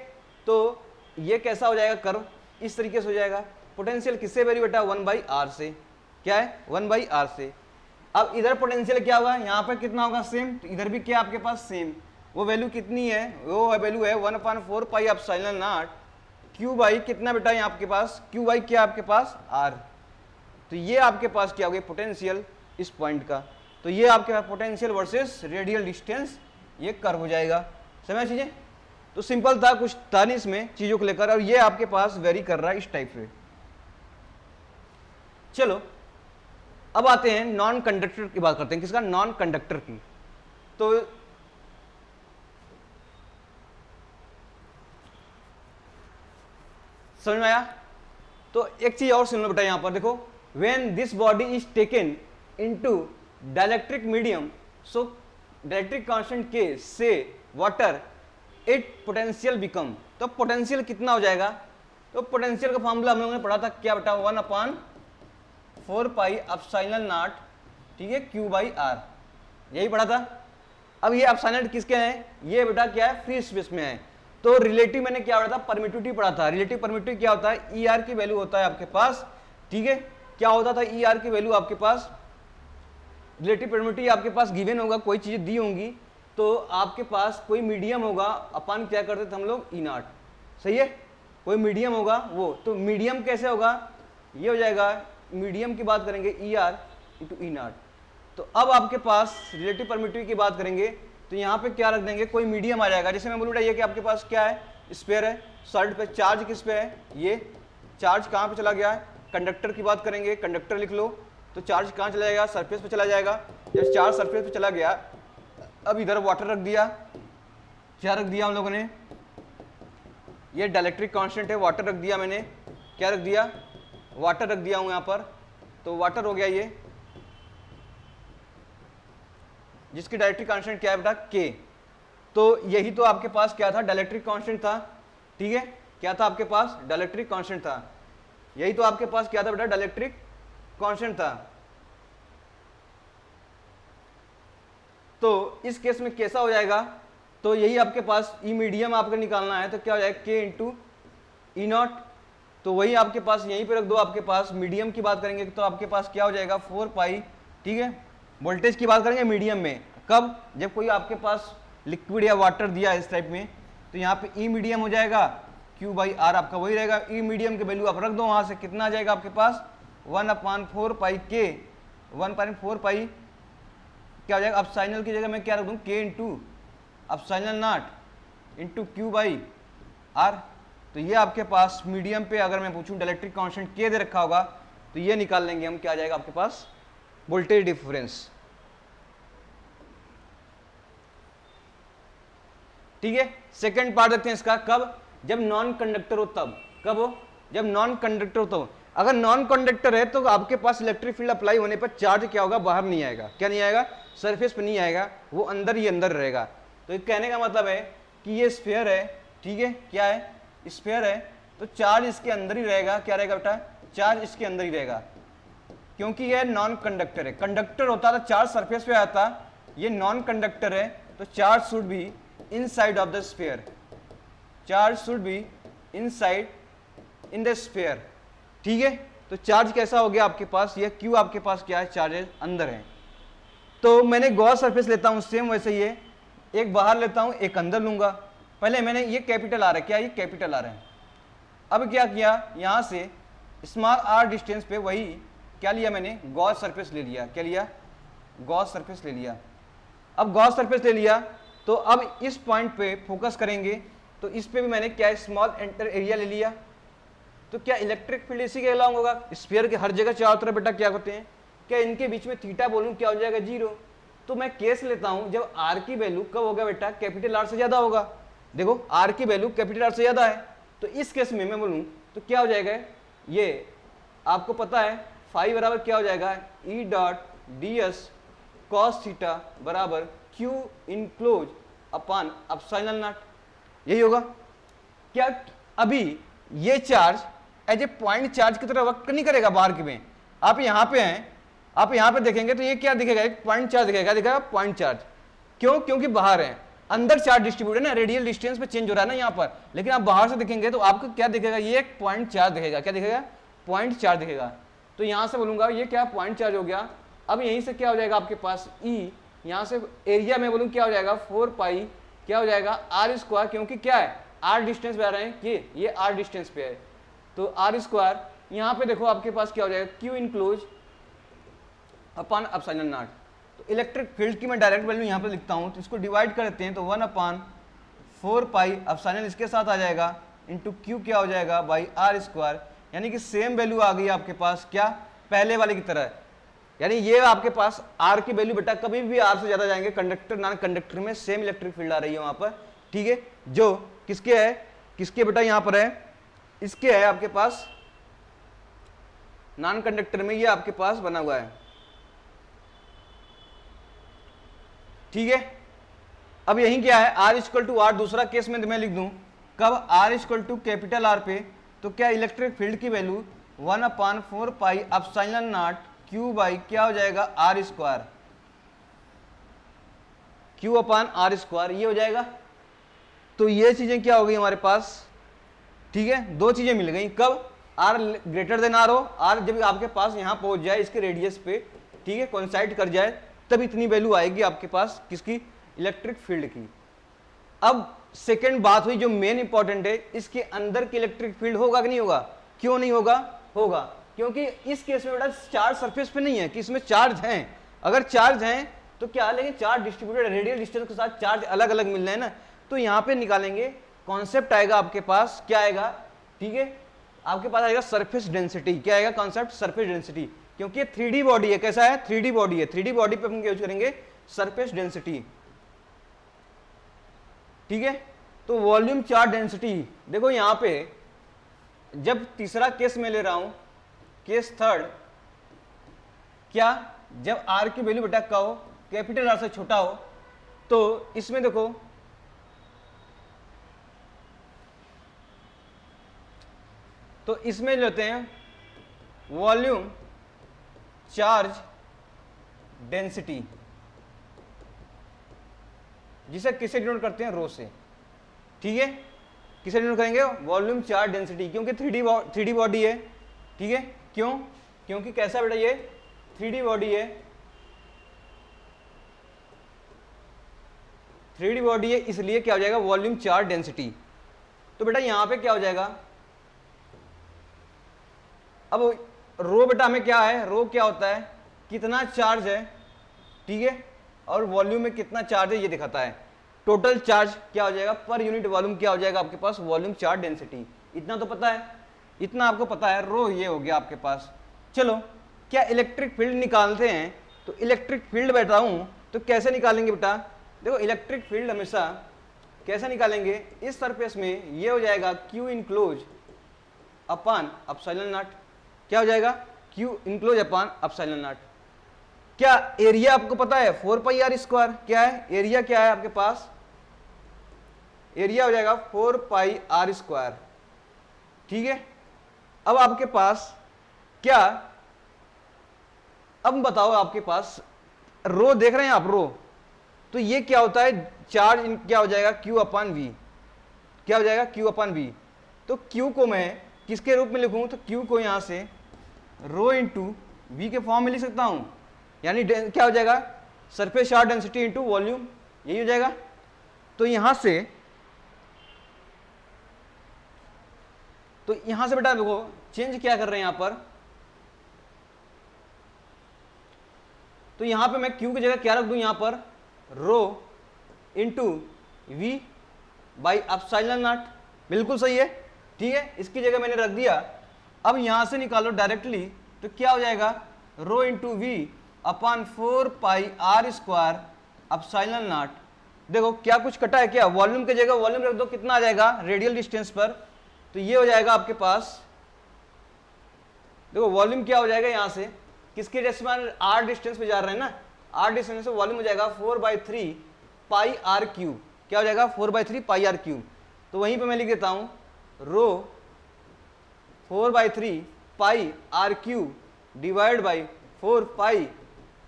तो ये कैसा हो जाएगा कर्व, इस तरीके से हो जाएगा। पोटेंशियल किससे वेरी बेटा 1/r से, क्या है 1/r से। अब इधर पोटेंशियल क्या होगा, यहाँ पे कितना होगा सेम, तो इधर भी क्या आपके पास सेम, वो वैल्यू कितनी है, वो वैल्यू है 1/4 pi epsilon not q by कितना बेटा यहाँ आपके पास q बाई क्या आपके पास r। तो ये आपके पास क्या हो गया पोटेंशियल इस पॉइंट का, तो ये आपके पास पोटेंशियल वर्सेस रेडियल डिस्टेंस ये कर्व हो जाएगा। समझ चीजें। तो सिंपल था, कुछ था नहीं इसमें चीजों को लेकर, और ये आपके पास वेरी कर रहा है इस टाइप से। चलो अब आते हैं नॉन कंडक्टर की बात करते हैं, किसका, नॉन कंडक्टर की। तो समझ में आया। तो एक चीज और सुन लो बेटा यहां पर देखो, when this body is taken into dielectric medium so dielectric constant के से वाटर इट पोटेंशियल बिकम, तो पोटेंशियल कितना हो जाएगा, तो पोटेंशियल का फॉर्मूला हम लोगों ने पढ़ा था क्या बेटा 1/4 पाई एप्सिलॉन नॉट, ठीक है q बाई r, यही पढ़ा था। अब ये एप्सिलॉन किसके हैं, ये बेटा क्या है फ्री स्पेस में है। तो रिलेटिव मैंने क्या पढ़ा था, परमिटिविटी पढ़ा था। रिलेटिव परमिटिविटी क्या होता है, ई आर की वैल्यू होता है आपके पास, ठीक है, क्या होता था ई आर की वैल्यू आपके पास, रिलेटिव परमिटिविटी आपके पास गिवन होगा, कोई चीज दी होंगी तो आपके पास कोई मीडियम होगा, अपन क्या करते थे हम लोग ई नॉट, सही है, कोई मीडियम होगा वो, तो मीडियम कैसे होगा, ये हो जाएगा, मीडियम की बात करेंगे E R into E not. तो अब आपके पास रिलेटिव परमिटिविटी की बात करेंगे तो यहाँ पे क्या रख देंगे, कोई मीडियम आ जाएगा। जैसे मैं बोलूँ ये कि आपके पास क्या है, स्फीयर है, सॉलिड पे चार्ज किस पे है, ये चार्ज कहाँ पे चला गया है, कंडक्टर की बात करेंगे, कंडक्टर लिख लो, तो चार्ज कहाँ चला जाएगा, सरफेस पे चला जाएगा। जब चार्ज सरफेस पे चला गया, अब इधर वाटर रख दिया, क्या रख दिया हम लोगों ने, ये डाइलेक्ट्रिक कांस्टेंट है, वाटर रख दिया मैंने, क्या रख दिया, वाटर रख दिया हूँ यहाँ पर, तो वाटर हो गया ये, जिसकी डाइलेक्ट्रिक कांस्टेंट क्या है बेटा के। तो यही तो आपके पास क्या था, डाइलेक्ट्रिक कांस्टेंट था, ठीक है, क्या था आपके पास, डाइलेक्ट्रिक कांस्टेंट था, यही तो आपके पास क्या था बेटा, डाइलेक्ट्रिक कांस्टेंट था। तो इस केस में कैसा हो जाएगा, तो यही आपके पास ई मीडियम आपको निकालना है, तो क्या हो जाएगा के इंटू ई नॉट, तो वही आपके पास यहीं पे रख दो। आपके पास मीडियम की बात करेंगे तो आपके पास क्या हो जाएगा 4 पाई, ठीक है, वोल्टेज की बात करेंगे मीडियम में, कब, जब कोई आपके पास लिक्विड या वाटर दिया इस टाइप में, तो यहाँ पे ई मीडियम हो जाएगा, क्यू बाई आर आपका वही रहेगा। ई मीडियम की वैल्यू आप रख दो, वहां से कितना आ जाएगा आपके पास 1/4 पाई के, 1/4 पाई क्या हो जाएगा, एप्सिलॉन की जगह मैं क्या रख दूँ, K into epsilon not into Q by R. तो ये आपके पास मीडियम पे अगर मैं पूछूं डाइलेक्ट्रिक कांस्टेंट के दे रखा होगा, तो ये निकाल लेंगे हम, क्या आ जाएगा आपके पास वोल्टेज डिफरेंस, ठीक है। सेकंड पार्ट देखते हैं इसका, कब, जब नॉन कंडक्टर हो तब, कब हो, जब नॉन कंडक्टर हो तो। अगर नॉन कंडक्टर है तो आपके पास इलेक्ट्रिक फील्ड अप्लाई होने पर चार्ज क्या होगा, बाहर नहीं आएगा, क्या नहीं आएगा, सरफेस पे नहीं आएगा, वो अंदर ही अंदर रहेगा। तो ये कहने का मतलब है कि ये स्फीयर है, ठीक है, क्या है, स्फीयर है, तो चार्ज इसके अंदर ही रहेगा, क्या रहेगा बेटा, चार्ज इसके अंदर ही रहेगा, क्योंकि ये नॉन कंडक्टर है। कंडक्टर होता तो चार्ज सरफेस पे आता, ये नॉन कंडक्टर है, तो charge should be inside of the sphere, charge should be inside in the sphere, ठीक है। तो चार्ज कैसा हो गया आपके पास, ये क्यू आपके पास क्या है, चार्जेस अंदर है। तो मैंने गॉस सरफेस लेता हूं सेम वैसे ही है, एक बाहर लेता हूं एक अंदर लूंगा, पहले मैंने ये कैपिटल आर है, क्या ये कैपिटल आर है। अब क्या किया, यहाँ से स्मॉल आर डिस्टेंस पे वही क्या लिया मैंने, गॉस सरफेस ले लिया। क्या लिया, गॉस सरफेस ले लिया। अब गॉस सरफेस ले लिया तो अब इस पॉइंट पे फोकस करेंगे, तो इस पे भी मैंने क्या स्मॉल एंटर एरिया ले लिया। तो क्या इलेक्ट्रिक फील्ड इसी के अलॉन्ग होगा। स्फीयर के हर जगह चारों तरफ बेटा क्या होते हैं, क्या इनके बीच में थीटा बोलूं क्या हो जाएगा, 0। तो मैं केस लेता हूं जब आर की वैल्यू कब होगा बेटा, कैपिटल आर से ज्यादा होगा। देखो आर की वैल्यू कैपिटल आर से ज्यादा है, तो इस केस में मैं बोलूं तो क्या हो जाएगा, ये आपको पता है फाई बराबर क्या हो जाएगा, E dot D S cos theta बराबर Q enclose upon epsilon naught, यही होगा। क्या अभी ये charge as a point charge की तरह वर्क नहीं करेगा बाहर के में। आप यहाँ पे हैं, आप यहाँ पे देखेंगे तो ये क्या दिखेगा, एक पॉइंट चार्ज दिखेगा, दिखेगा पॉइंट चार्ज। क्यों, क्योंकि बाहर है, अंदर चार्ज डिस्ट्रीब्यूट है ना, रेडियल डिस्टेंस पे चेंज हो रहा है ना यहाँ पर, लेकिन आप बाहर से देखेंगे तो आपको क्या दिखेगा, ये एक पॉइंट चार्ज दिखेगा। क्या दिखेगा, पॉइंट चार्ज दिखेगा। तो यहाँ से बोलूंगा ये क्या पॉइंट चार्ज हो गया। अब यहीं से क्या हो जाएगा आपके पास ई, यहाँ से एरिया में बोलूँ क्या हो जाएगा 4 पाई क्या हो जाएगा आर स्क्वायर, क्योंकि क्या है आर डिस्टेंस पे आ रहे हैं, ये आर डिस्टेंस पे है, तो आर स्क्वायर। यहाँ पे देखो आपके पास क्या हो जाएगा Q enclose upon epsilon not. तो इलेक्ट्रिक फील्ड की मैं डायरेक्ट वैल्यू यहाँ पे लिखता हूँ, तो इसको डिवाइड कर देते हैं, तो 1/4 पाई एप्सिलॉन इसके साथ आ जाएगा इंटू क्यू क्या हो जाएगा बाई आर स्क्वायर, यानी कि सेम वैल्यू आ गई आपके पास क्या पहले वाले की तरह। यानी ये आपके पास आर की वैल्यू बेटा कभी भी आर से ज्यादा जाएंगे, कंडक्टर नॉन कंडक्टर में सेम इलेक्ट्रिक फील्ड आ रही है वहां पर, ठीक है। जो किसके है, किसके बेटा यहां पर है, इसके है आपके पास नॉन कंडक्टर में, ये आपके पास बना हुआ है, ठीक है। अब यही क्या है आर इक्वल टू आर, दूसरा केस में मैं लिख दूं कब R equal to capital R पे, तो क्या इलेक्ट्रिक फील्ड की value 1/4 pi epsilon not Q by क्या हो जाएगा R square, Q upon R square, ये हो जाएगा। तो ये चीजें क्या हो गई हमारे पास, ठीक है, दो चीजें मिल गई। कब आर ग्रेटर देन आर हो, आर जब आपके पास यहां पहुंच जाए इसके रेडियस पे, ठीक है, कोइंसाइड कर जाए, तब इतनी वैल्यू आएगी आपके पास किसकी, इलेक्ट्रिक फील्ड की। अब सेकेंड बात हुई जो मेन इंपॉर्टेंट है, इसके अंदर की इलेक्ट्रिक फील्ड होगा कि नहीं होगा, क्यों नहीं होगा, होगा, क्योंकि इस केस में बेटा चार्ज सरफेस पे नहीं है कि इसमें चार्ज हैं। अगर चार्ज हैं तो क्या, लेकिन चार्ज डिस्ट्रीब्यूटेड रेडियल डिस्टेंस के साथ चार्ज अलग अलग मिल रहे हैं ना, तो यहाँ पे निकालेंगे कॉन्सेप्ट आएगा आपके पास, क्या आएगा, ठीक है, आपके पास आएगा सरफेस डेंसिटी। क्या आएगा कॉन्सेप्ट, सरफेस डेंसिटी, क्योंकि ये 3D बॉडी है। कैसा है, 3D बॉडी है, 3D बॉडी पे हम यूज करेंगे सरफेस डेंसिटी, ठीक है। तो वॉल्यूम चार्ज डेंसिटी, देखो यहाँ पे जब तीसरा केस में ले रहा हूं, केस थर्ड, क्या जब आर की वैल्यू बेटा का हो कैपिटल आर से छोटा हो, तो इसमें देखो तो इसमें लेते हैं वॉल्यूम चार्ज डेंसिटी, जिसे किसे डिनोट करते हैं, रो से, ठीक है। किसे डिनोट करेंगे, वॉल्यूम चार्ज डेंसिटी, क्योंकि 3D बॉडी है, ठीक है। क्यों, क्योंकि कैसा बेटा ये 3D बॉडी है, 3D बॉडी है, इसलिए क्या हो जाएगा वॉल्यूम चार्ज डेंसिटी। तो बेटा यहां पे क्या हो जाएगा, अब रो बेटा हमें क्या है, रो क्या होता है, कितना चार्ज है, ठीक है, और वॉल्यूम में कितना चार्ज है ये दिखाता है। टोटल चार्ज क्या हो जाएगा पर यूनिट वॉल्यूम क्या हो जाएगा आपके पास, वॉल्यूम चार्ज डेंसिटी। इतना तो पता है, इतना आपको पता है, रो ये हो गया आपके पास। चलो क्या इलेक्ट्रिक फील्ड निकालते हैं, तो इलेक्ट्रिक फील्ड बैठा हूं तो कैसे निकालेंगे बेटा, देखो इलेक्ट्रिक फील्ड हमेशा कैसे निकालेंगे, इस सरफेस में ये हो जाएगा Q enclose upon epsilon not. क्या हो जाएगा, Q enclose upon epsilon not. क्या एरिया आपको पता है 4 पाई आर स्क्वायर, क्या है एरिया, क्या है आपके पास, एरिया हो जाएगा 4 पाई आर स्क्वायर, ठीक है। अब आपके पास क्या, अब बताओ आपके पास रो देख रहे हैं आप, रो, तो ये क्या होता है चार्ज, क्या हो जाएगा क्यू अपान वी, क्या हो जाएगा क्यू अपान वी। तो क्यू को मैं किसके रूप में लिखूं, तो क्यू को यहां से रो इंटू वी के फॉर्म में लिख सकता हूं, यानी क्या हो जाएगा surface charge density into volume, यही हो जाएगा। तो यहां से तो यहां से बेटा देखो चेंज क्या कर रहे हैं यहां पर, तो यहां पे मैं क्यू की जगह क्या रख दूं, यहां पर rho into V by epsilon naught, बिल्कुल सही है, ठीक है, इसकी जगह मैंने रख दिया। अब यहां से निकालो डायरेक्टली, तो क्या हो जाएगा, rho into V upon 4 pi r square epsilon naught. देखो क्या कुछ कटा है क्या, वॉल्यूम की जगह वॉल्यूम रख दो, कितना आ जाएगा रेडियल डिस्टेंस पर, तो ये हो जाएगा आपके पास, देखो वॉल्यूम क्या हो जाएगा यहां से, किसके डेसिमल आर डिस्टेंस पे जा रहे हैं ना, आर डिस्टेंस से वॉल्यूम हो जाएगा 4/3 पाई आर क्यूब, क्या हो जाएगा 4/3 पाई आर क्यूब। तो वहीं पे मैं लिख देता हूं rho 4/3 pi are cube divide by 4 pi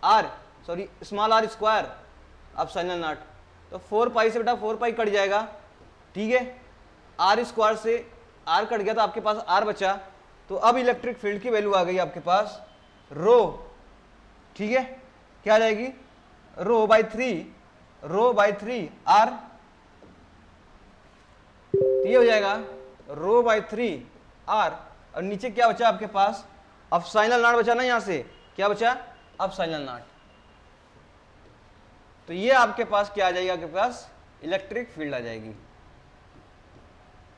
r sorry small r square epsilon not. तो 4 पाई से बेटा 4 पाई कट जाएगा, ठीक है, आर स्क्वायर से आर कट गया तो आपके पास आर बचा। तो अब इलेक्ट्रिक फील्ड की वैल्यू आ गई आपके पास रो, ठीक है, क्या आ जाएगी रो बाई 3 आर, तो ये हो जाएगा रो बाई 3 आर, और नीचे क्या बचा आपके पास एप्सिलॉन नॉट बचा ना, यहां से क्या बचा एप्सिलॉन नॉट। तो ये आपके पास क्या आ जाएगा, आपके पास इलेक्ट्रिक फील्ड आ जाएगी।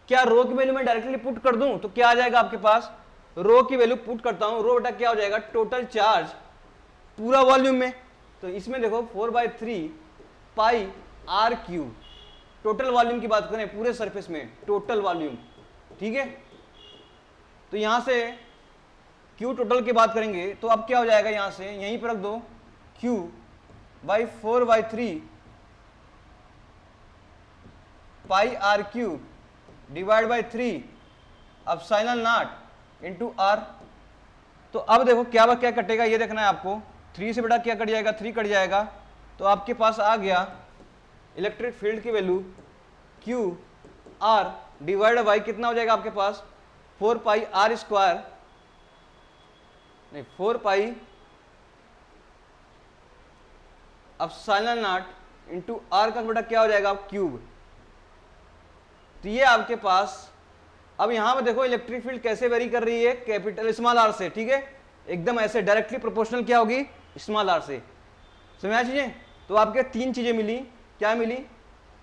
क्या रो की वैल्यू मैं डायरेक्टली पुट कर दूं तो क्या आ जाएगा आपके पास, रो की वैल्यू पुट करता हूं, रो बेटा क्या हो जाएगा टोटल चार्ज पूरा वॉल्यूम में, तो इसमें देखो 4/3 pi are cube, total volume की बात करें पूरे सरफेस में टोटल वॉल्यूम, ठीक है। तो यहां से क्यू टोटल की बात करेंगे तो अब क्या हो जाएगा, यहां से यहीं पर रख दो Q by 4/3 pi are cube divide by 3 epsilon not into R. तो अब देखो क्या कटेगा ये देखना है आपको, 3 से बेटा क्या कट जाएगा 3 कट जाएगा, तो आपके पास आ गया इलेक्ट्रिक फील्ड की value Q R divide by कितना हो जाएगा आपके पास 4 पाई आर स्क्वायर, नहीं 4 pi epsilon not into R का बेटा क्या हो जाएगा क्यूब। तो ये आपके पास, अब यहां पर देखो इलेक्ट्रिक फील्ड कैसे वेरी कर रही है, कैपिटल स्मॉल आर से, ठीक है, एकदम ऐसे डायरेक्टली प्रोपोर्शनल क्या होगी स्मॉल आर से, समझा चीजें। तो आपके 3 चीजें मिली, क्या मिली,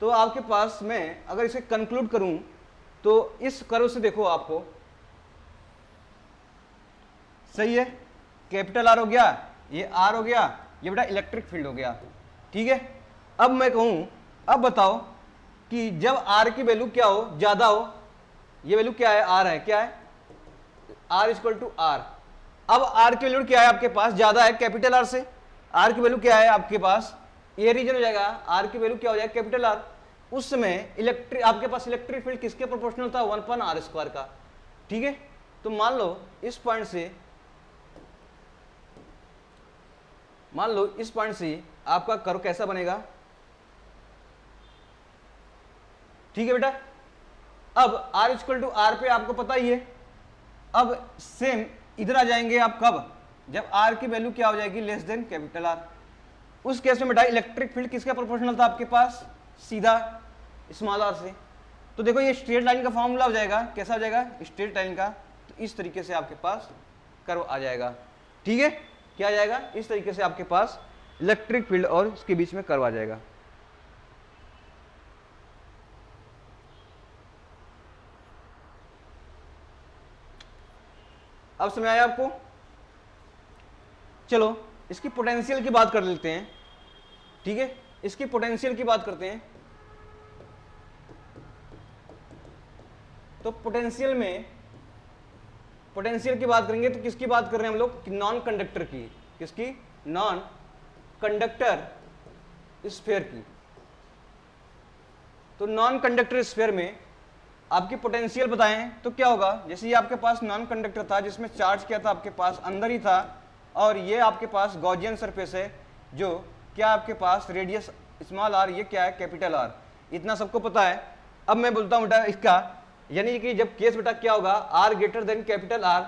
तो आपके पास मैं अगर इसे कंक्लूड करूं तो इस कर्व से देखो आपको, सही है, कैपिटल आर हो गया, ये आर हो गया, ये बेटा इलेक्ट्रिक फील्ड हो गया, ठीक है। अब मैं कहूं, अब बताओ कि जब आर की वैल्यू क्या हो, ज्यादा हो, ये वैल्यू क्या है आर है, क्या है आर इक्वल टू आर। अब आर की वैल्यू क्या है आपके पास, ज्यादा है कैपिटल आर से, आर की वैल्यू क्या है आपके पास, ये रीजन हो जाएगा, आर की वैल्यू क्या हो जाएगा कैपिटल आर। उस समय इलेक्ट्रिक आपके पास इलेक्ट्रिक फील्ड किसके प्रोपोर्शनल था 1/r² का, ठीक है। तो मान लो इस पॉइंट से आपका कर्व कैसा बनेगा, ठीक है बेटा। अब r इक्वल टू आर पे आपको पता ही है, अब सेम इधर आ जाएंगे आप कब, जब r की वैल्यू क्या हो जाएगी लेस देन कैपिटल आर। उस केस में बेटा इलेक्ट्रिक फील्ड किसका प्रोपोर्शनल था आपके पास, सीधा स्मॉल आर से। तो देखो ये स्ट्रेट लाइन का फॉर्मूला हो जाएगा, कैसा हो जाएगा स्ट्रेट लाइन का, तो इस तरीके से आपके पास कर्व आ जाएगा, ठीक है, क्या आ जाएगा इस तरीके से आपके पास इलेक्ट्रिक फील्ड और इसके बीच में कर्व आ जाएगा। अब समझ आया आपको। चलो इसकी पोटेंशियल की बात कर लेते हैं, ठीक है, इसकी पोटेंशियल की बात करते हैं। तो पोटेंशियल की बात करेंगे तो किसकी बात कर रहे हैं हम लोग, नॉन कंडक्टर की, किसकी, नॉन कंडक्टर स्फीयर की। तो नॉन कंडक्टर स्फीयर में आपकी पोटेंशियल बताएं तो क्या होगा, जैसे ये आपके पास नॉन कंडक्टर था जिसमें चार्ज क्या था आपके पास अंदर ही था, और ये आपके पास गॉसियन सरफेस है जो क्या आपके पास रेडियस स्मॉल आर, ये क्या है कैपिटल आर, इतना सबको पता है। अब मैं बोलता हूँ बेटा इसका, यानी कि जब केस बेटा क्या होगा R greater than capital R,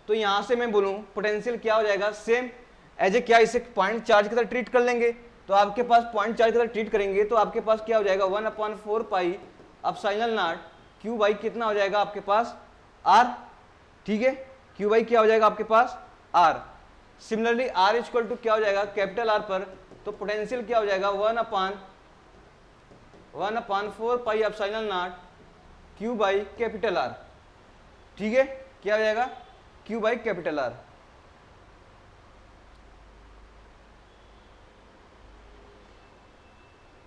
तो यहां से मैं बोलूं पोटेंशियल क्या हो जाएगा, सेम एज ए क्या इसे पॉइंट चार्ज की तरह ट्रीट कर लेंगे, तो आपके पास पॉइंट चार्ज की तरह ट्रीट करेंगे तो आपके पास क्या हो जाएगा 1/4 pi epsilon not Q by कितना हो जाएगा आपके पास आर, ठीक है, क्यू बाई क्या हो जाएगा आपके पास r. Similarly r equal to क्या हो जाएगा कैपिटल आर पर, तो पोटेंशियल क्या हो जाएगा 1/4 pi epsilon not Q by capital r, ठीक है, क्या हो जाएगा क्यू बाई कैपिटल आर।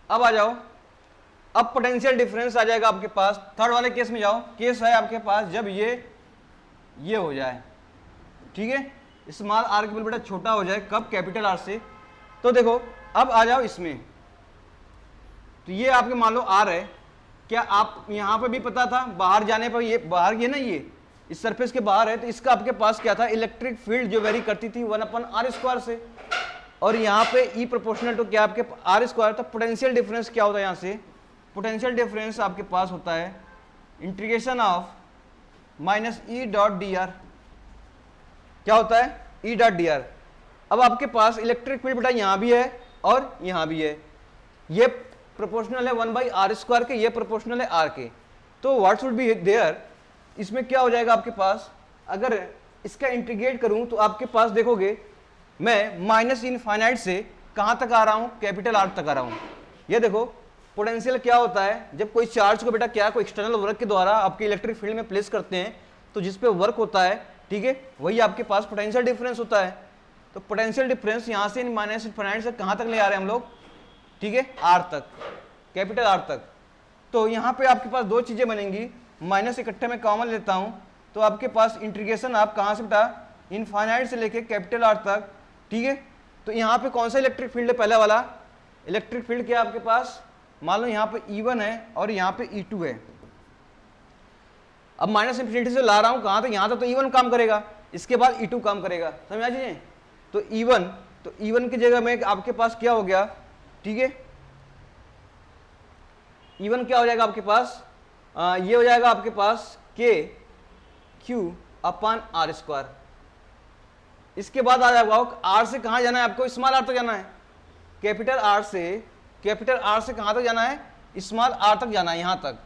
अब आ जाओ, अब पोटेंशियल डिफरेंस आ जाएगा आपके पास। थर्ड वाले केस में जाओ, केस है आपके पास जब ये हो जाए, ठीक है, स्मॉल आर की बेटा छोटा हो जाए, कब कैपिटल आर से। तो देखो अब आ जाओ इसमें, तो ये आपके मान लो आर है, क्या आप यहां पर भी पता था बाहर जाने पर, ये बाहर ये ना ये इस सरफेस के बाहर है, तो इसका आपके पास क्या था इलेक्ट्रिक फील्ड जो वेरी करती थी 1/r² से, और यहाँ पे ई प्रोपोर्शनल टू क्या आपके r²। तो पोटेंशियल डिफरेंस क्या होता है यहाँ से, पोटेंशियल डिफरेंस आपके पास होता है integration of minus E dot D R, क्या होता है ई डॉट डी आर। अब आपके पास इलेक्ट्रिक फील्ड बेटा यहाँ भी है और यहाँ भी है, ये प्रोपोर्शनल है 1/r² के, ये प्रोपोर्शनल है r के, तो व्हाट शुड बी देयर, इसमें क्या हो जाएगा आपके पास, अगर इसका इंटीग्रेट करूं तो आपके पास देखोगे मैं माइनस इनफाइनाइट से कहां तक आ रहा हूं कैपिटल आर तक आ रहा हूं। ये देखो पोटेंशियल क्या होता है, जब कोई चार्ज को बेटा क्या कोई एक्सटर्नल वर्क के द्वारा आपके इलेक्ट्रिक फील्ड में प्लेस करते हैं, तो जिस पे वर्क होता है, ठीक है, वही आपके पास पोटेंशियल डिफरेंस होता है। तो पोटेंशियल डिफरेंस यहाँ से माइनस इनफाइनाइट से कहाँ तक ले आ रहे हैं हम लोग, ठीक है, आर तक, कैपिटल आर तक। तो यहाँ पे आपके पास दो चीजें बनेंगी, माइनस इकट्ठे में कॉमन लेता हूँ, तो आपके पास इंटीग्रेशन आप कहाँ से बेटा इनफाइनाइट से लेके कैपिटल आर तक, ठीक है। तो यहाँ पे कौन सा इलेक्ट्रिक फील्ड है, पहला वाला इलेक्ट्रिक फील्ड क्या है आपके पास, मान लो यहाँ पे E1 है और यहाँ पे E2 है। अब माइनस इंफिनिटी से ला रहा हूँ कहाँ तक, यहाँ तक तो E1 काम करेगा, इसके बाद E2 काम करेगा, समझ आइए। तो E1 की जगह में आपके पास क्या हो गया, ठीक है, E1 क्या हो जाएगा आपके पास, ये हो जाएगा आपके पास KQ/r²। इसके बाद आ जाएगा आर से कहाँ जाना है आपको, स्मॉल आर तक जाना है, कैपिटल आर से कहाँ तक जाना है, स्मॉल आर तक जाना है, यहाँ तक।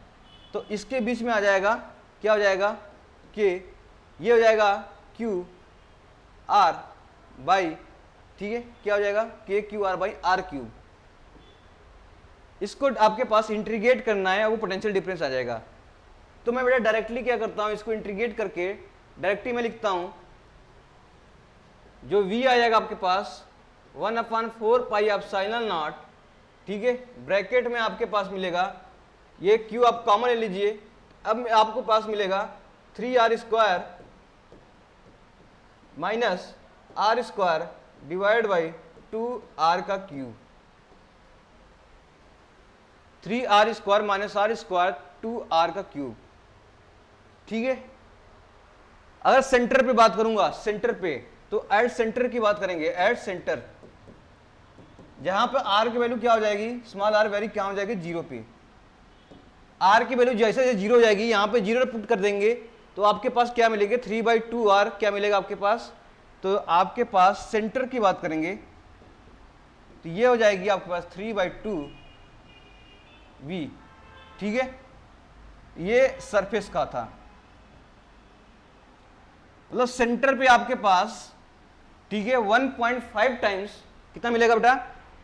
तो इसके बीच में आ जाएगा क्या हो जाएगा के, ये हो जाएगा QR/, ठीक है, क्या हो जाएगा KQR/r³। इसको आपके पास इंटीग्रेट करना है, वो पोटेंशियल डिफरेंस आ जाएगा। तो मैं बेटा डायरेक्टली क्या करता हूँ, इसको इंटीग्रेट करके डायरेक्टली मैं लिखता हूँ, जो V आ जाएगा आपके पास 1/4 पाई एप्सिलॉन नॉट, ठीक है, ब्रैकेट में आपके पास मिलेगा, ये Q आप कॉमन ले लीजिए, अब आपको पास मिलेगा 3r² minus r² divide by 2r का cube, 3r² minus r² 2r का क्यूब, ठीक है। अगर सेंटर पे बात करूंगा, सेंटर पे, तो एट सेंटर की बात करेंगे, एट सेंटर, जहां पे r की वैल्यू क्या हो जाएगी, स्मॉल r वैल्यू क्या हो जाएगी 0 पे, r की वैल्यू जैसे जैसे 0 हो जाएगी, यहां पे 0 पुट कर देंगे, तो आपके पास क्या मिलेगा 3/2r, क्या मिलेगा आपके पास, तो आपके पास सेंटर की बात करेंगे तो ये हो जाएगी आपके पास 3/2v, ठीक है, ये सरफेस का था, मतलब सेंटर पे आपके पास, ठीक है, 1.5 टाइम्स कितना मिलेगा बेटा,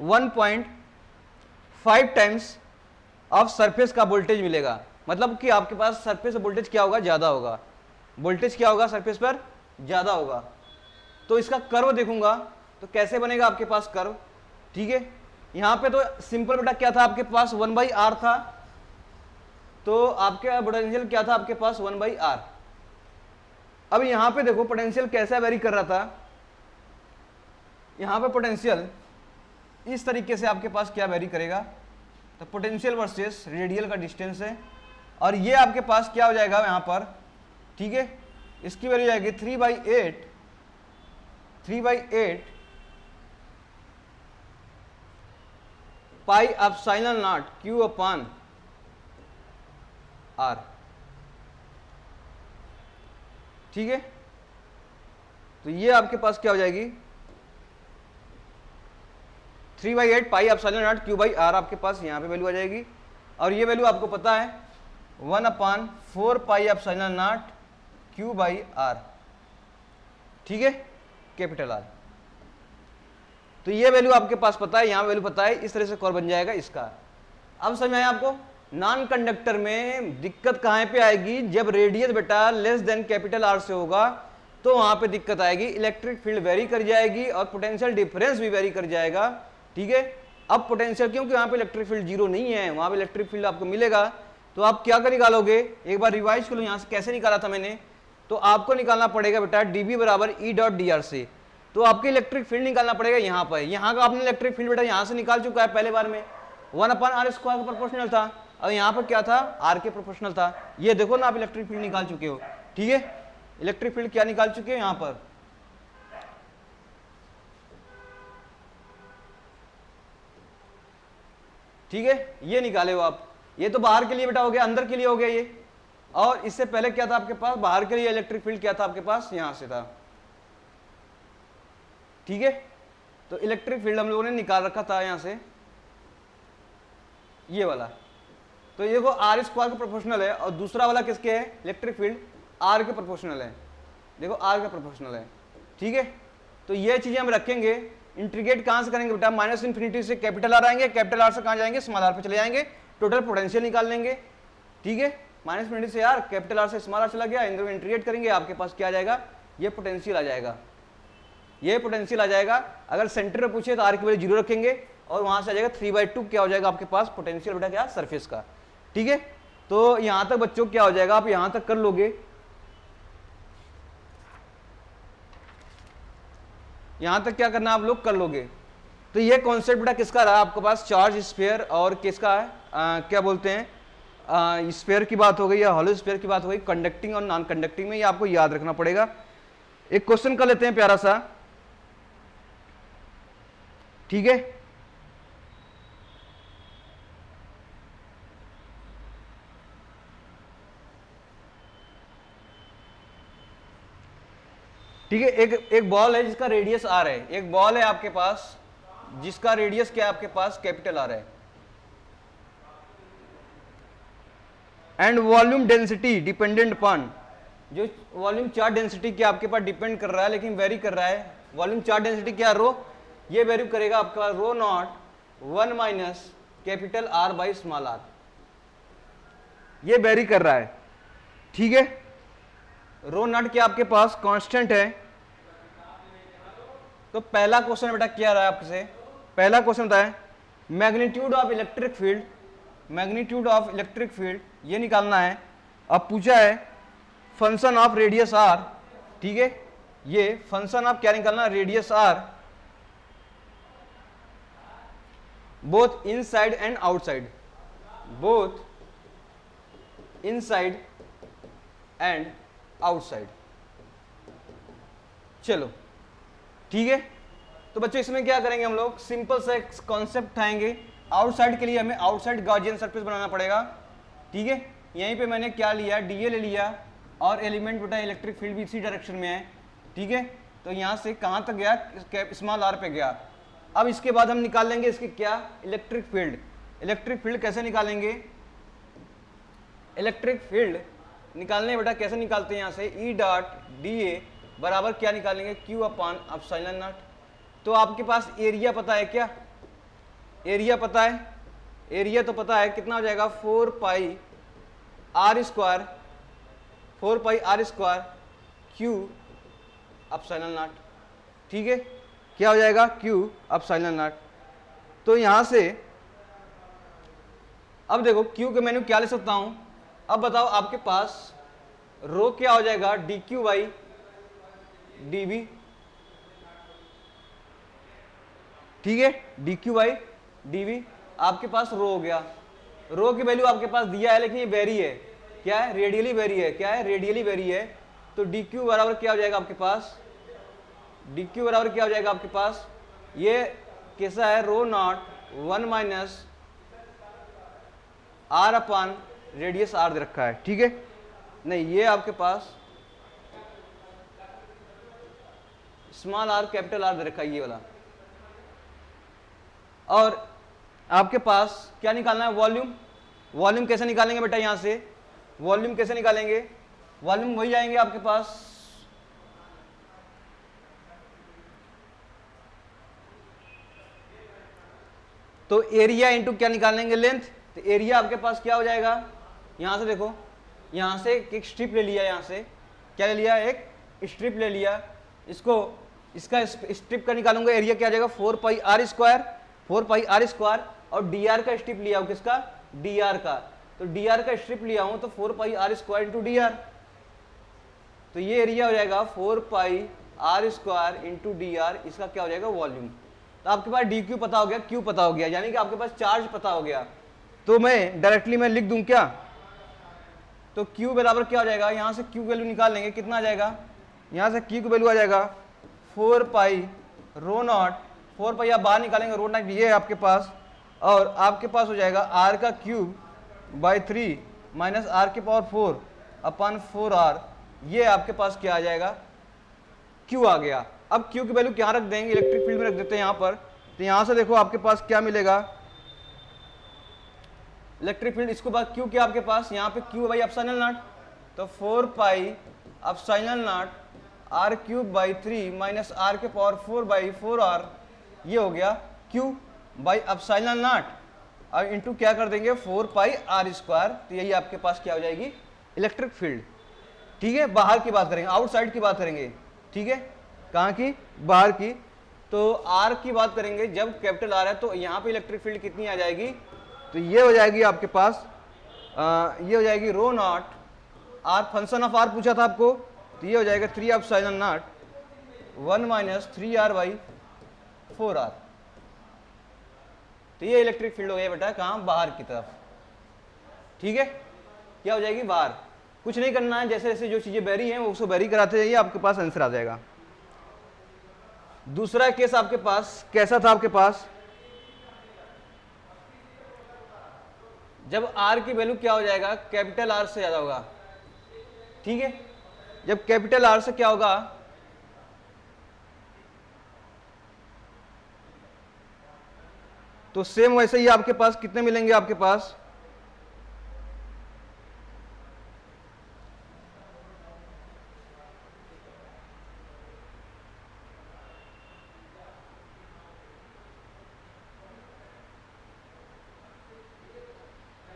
1.5 टाइम्स ऑफ सरफेस का वोल्टेज मिलेगा। मतलब कि आपके पास सरफेस वोल्टेज क्या होगा, ज्यादा होगा, वोल्टेज क्या होगा सरफेस पर ज्यादा होगा। तो इसका कर्व देखूंगा तो कैसे बनेगा आपके पास कर्व, ठीक है, यहां पे तो सिंपल बेटा क्या था आपके पास 1/r था, तो आपके पोटेंशियल क्या था आपके पास 1/r। अब यहां पे देखो पोटेंशियल कैसा वेरी कर रहा था, यहां पे पोटेंशियल इस तरीके से आपके पास क्या वेरी करेगा, तो पोटेंशियल वर्सेस रेडियल का डिस्टेंस है, और ये आपके पास क्या हो जाएगा यहां पर, ठीक है, इसकी वैल्यू जाएगी 3/8 पाई एप्सिलॉन नॉट Q/r, ठीक है। तो ये आपके पास क्या हो जाएगी 3/8 पाई एप्सिलॉन नॉट Q/r, आपके पास यहाँ पे वैल्यू आ जाएगी, और ये वैल्यू आपको पता है 1/4 pi epsilon not Q by R, ठीक है, कैपिटल R। तो ये वैल्यू आपके पास पता है, यहां वैल्यू पता है, इस तरह से कॉल बन जाएगा इसका। अब समझ आया आपको? नॉन कंडक्टर में दिक्कत कहां पे आएगी, जब रेडियस बेटा लेस देन कैपिटल R से होगा तो वहां पे दिक्कत आएगी, इलेक्ट्रिक फील्ड वेरी कर जाएगी और पोटेंशियल डिफरेंस भी वेरी कर जाएगा, ठीक है। अब पोटेंशियल, क्योंकि वहां पे इलेक्ट्रिक फील्ड जीरो नहीं है, वहां पे इलेक्ट्रिक फील्ड आपको मिलेगा, तो आप क्या कर निकालोगे, एक बार रिवाइज करो यहां से कैसे निकाला था मैंने। तो आपको निकालना पड़ेगा बेटा dB बराबर E डॉट dr से, तो आपके इलेक्ट्रिक फील्ड निकालना पड़ेगा यहाँ पर। यहाँ का आपने इलेक्ट्रिक फील्ड बेटा यहाँ से निकाल चुका है पहले बार में, 1/r स्क्वायर का प्रोपोर्शनल था, और यहाँ पर क्या था, r के प्रोपोर्शनल था। ये देखो ना, आप इलेक्ट्रिक फील्ड निकाल चुके हो, ठीक है, इलेक्ट्रिक फील्ड क्या निकाल चुके हो यहाँ पर, ठीक है, ये निकाले हो आप। ये तो बाहर के लिए बेटा हो गया, अंदर के लिए हो गया ये। और इससे पहले क्या था आपके पास, बाहर के लिए इलेक्ट्रिक फील्ड क्या था आपके पास, यहां से था, ठीक है। तो इलेक्ट्रिक फील्ड हम लोगों ने निकाल रखा था यहां से, ये वाला। तो ये देखो आर स्क्वायर का प्रोपोर्शनल है, और दूसरा वाला किसके है, इलेक्ट्रिक फील्ड आर के प्रोपोर्शनल है, देखो आर का प्रोपोर्शनल है, ठीक है। तो ये चीजें हम रखेंगे। इंटीग्रेट कहां से करेंगे बेटा, माइनस इन्फिनिटी से कैपिटल आर आएंगे, कैपिटल आर से कहां जाएंगे, स्मॉल आर पे चले जाएंगे, टोटल पोटेंशियल निकाल लेंगे, ठीक है। माइनस इन्फिनिटी से आर, कैपिटल आर से स्मॉल आर चला गया, इन दोनों इंटीग्रेट करेंगे, आपके पास क्या आ जाएगा, ये पोटेंशियल आ जाएगा, ये पोटेंशियल आ जाएगा। अगर सेंटर में पूछे तो आर की वैल्यू जीरो रखेंगे, और वहां से आ जाएगा 3/2 क्या हो जाएगा आपके पास, पोटेंशियल बेटा क्या, सरफेस का, ठीक है। तो यहां तक बच्चों क्या हो जाएगा, आप यहां तक कर लोगे, यहां तक क्या करना आप लोग कर लोगे। तो ये कॉन्सेप्ट बेटा किसका रहा आपके पास, चार्ज स्फीयर और किसका है, क्या बोलते हैं, स्फीयर की बात हो गई या हॉलो स्फीयर की बात हो गई, कंडक्टिंग और नॉन कंडक्टिंग में, ये आपको याद रखना पड़ेगा। एक क्वेश्चन कर लेते हैं प्यारा सा, ठीक है। ठीक है, एक बॉल है जिसका रेडियस आर है, एक बॉल है आपके पास जिसका रेडियस क्या है आपके पास, कैपिटल आर है, and volume density dependent upon, जो वॉल्यूम चार्ज डेंसिटी क्या आपके पास डिपेंड कर रहा है, लेकिन वेरी कर रहा है। वॉल्यूम चार्ज डेंसिटी क्या, रो, ये वेरी करेगा आपका rho naught 1 minus capital r by small r, ये वेरी कर रहा है, ठीक है। रो नॉट क्या आपके पास कांस्टेंट है। तो पहला क्वेश्चन बेटा क्या रहा है आपसे, पहला क्वेश्चन बताए magnitude of electric field, magnitude of electric field ये निकालना है। अब पूछा है फंक्शन ऑफ रेडियस आर, ठीक है, ये फंक्शन ऑफ क्या निकालना, radius R, both inside and outside, both inside and outside, चलो ठीक है। तो बच्चों इसमें क्या करेंगे हम लोग, सिंपल से कॉन्सेप्ट उठाएंगे। आउटसाइड के लिए हमें आउटसाइड गॉसियन सरफेस बनाना पड़ेगा, ठीक है। यहीं पे मैंने क्या लिया, डीए ले लिया, और एलिमेंट बेटा इलेक्ट्रिक फील्ड भी इसी डायरेक्शन में है, ठीक है। तो यहाँ से कहाँ तक गया, स्मॉल आर पे गया। अब इसके बाद हम निकाल लेंगे इसके क्या, इलेक्ट्रिक फील्ड। इलेक्ट्रिक फील्ड कैसे निकालेंगे, इलेक्ट्रिक फील्ड निकालने बेटा कैसे निकालते हैं, यहाँ से ई डॉट डी ए बराबर क्या निकालेंगे, क्यू अपॉन एप्सिलॉन नॉट। तो आपके पास एरिया पता है क्या, एरिया पता है, एरिया तो पता है कितना हो जाएगा, 4 pi r square, 4 pi r square Q epsilon naught, ठीक है। क्या हो जाएगा, क्यू एप्सिलॉन नॉट। तो यहां से अब देखो क्यू के मैंने क्या ले सकता हूं, अब बताओ आपके पास रो क्या हो जाएगा, D Q by D B, ठीक है, D Q by D B आपके पास रो हो गया। रो की वैल्यू आपके पास दिया है, लेकिन ये वेरी है, क्या है, रेडियली वेरी है, क्या है, रेडियली वेरी है। तो डी क्यू बराबर क्या हो जाएगा आपके पास, डी क्यू बराबर क्या हो जाएगा आपके पास, ये कैसा है, rho naught 1 minus r upon radius r दे रखा है, ठीक है। नहीं, ये आपके पास स्मॉल आर कैपिटल आर दे रखा है, ये वाला। और आपके पास क्या निकालना है, वॉल्यूम। वॉल्यूम कैसे निकालेंगे बेटा, यहां से वॉल्यूम कैसे निकालेंगे, वॉल्यूम वही आएंगे आपके पास, तो एरिया इंटू क्या निकाल लेंगे, लेंथ। तो एरिया आपके पास क्या हो जाएगा, यहां से देखो, यहां से एक स्ट्रिप ले लिया, यहां से क्या ले लिया, एक स्ट्रिप ले लिया, इसको इसका स्ट्रिप का निकालूंगा, एरिया क्या आ जाएगा 4 pi r square, 4 pi r square, और डी आर का स्ट्रिप लिया हूं, किसका, डी आर का, तो डी आर का स्ट्रिप लिया हूं तो 4 pi r square into D R, तो ये एरिया हो जाएगा 4 pi r square into D R, इसका क्या हो जाएगा वॉल्यूम। तो आपके पास डी क्यू पता हो गया, क्यू पता हो गया, यानी कि आपके पास चार्ज पता हो गया, तो मैं डायरेक्टली मैं लिख दूं क्या, तो क्यू बराबर क्या हो जाएगा, यहां से क्यू वैल्यू निकाल लेंगे, कितना आ जाएगा, यहां से क्यू की वैल्यू आ जाएगा 4 पाई रो नॉट, 4 पाई आप बाहर निकालेंगे, रो नॉट ये है आपके पास, और आपके पास हो जाएगा आर का क्यूब बाई 3 माइनस आर के पावर 4 अपॉन 4 आर, ये आपके पास क्या आ जाएगा, क्यू आ गया। अब क्यू की वैल्यू क्या रख देंगे, इलेक्ट्रिक फील्ड में रख देते हैं यहाँ पर, तो यहाँ से देखो आपके पास क्या मिलेगा, इलेक्ट्रिक फील्ड, इसको बाद क्यू क्या आपके पास, यहाँ पे क्यू बाई एप्सिलॉन नॉट, तो 4 pi epsilon not R cube by 3 minus R के पावर 4 बाई 4 आर, ये हो गया क्यू बाई एप्सिलॉन नॉट, और इंटू क्या कर देंगे 4 पाई आर स्क्वायर, तो यही आपके पास क्या हो जाएगी इलेक्ट्रिक फील्ड। ठीक है, बाहर की बात करेंगे, आउटसाइड की बात करेंगे, ठीक है, कहाँ की, बाहर की, तो आर की बात करेंगे, जब कैपिटल आर है तो यहाँ पे इलेक्ट्रिक फील्ड कितनी आ जाएगी, तो ये हो जाएगी आपके पास ये हो जाएगी rho not r, function of r पूछा था आपको, तो ये हो जाएगा 3 epsilon naught 1 minus 3 r by 4 r, तो ये इलेक्ट्रिक फील्ड हो गया बेटा कहाँ, बाहर की तरफ। ठीक है, क्या हो जाएगी बाहर, कुछ नहीं करना है, जैसे जैसे जो चीजें बैरी हैं वो उसको बैरी कराते जाइए, आपके पास आंसर आ जाएगा। दूसरा केस आपके पास कैसा था, आपके पास जब आर की वैल्यू क्या हो जाएगा, कैपिटल आर से ज्यादा होगा। ठीक है, जब कैपिटल आर से क्या होगा, तो सेम वैसे ही आपके पास कितने मिलेंगे, आपके पास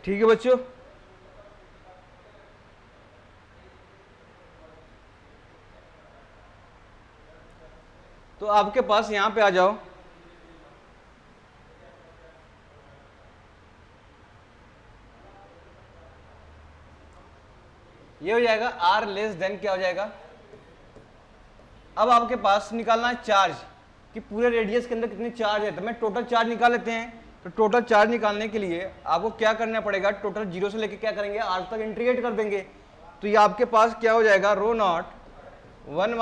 ठीक है बच्चों, तो आपके पास यहां पे आ जाओ, ये हो जाएगा आर लेस देन क्या हो जाएगा, अब आपके पास निकालना है चार्ज कि पूरे रेडियस के अंदर कितने चार्ज है, तो मैं टोटल चार्ज निकाल लेते हैं। तो टोटल चार्ज निकालने के लिए आपको क्या करना पड़ेगा, टोटल जीरो से लेके क्या करेंगे आर तक इंटीग्रेट कर देंगे, तो ये आपके पास क्या हो जाएगा rho naught 1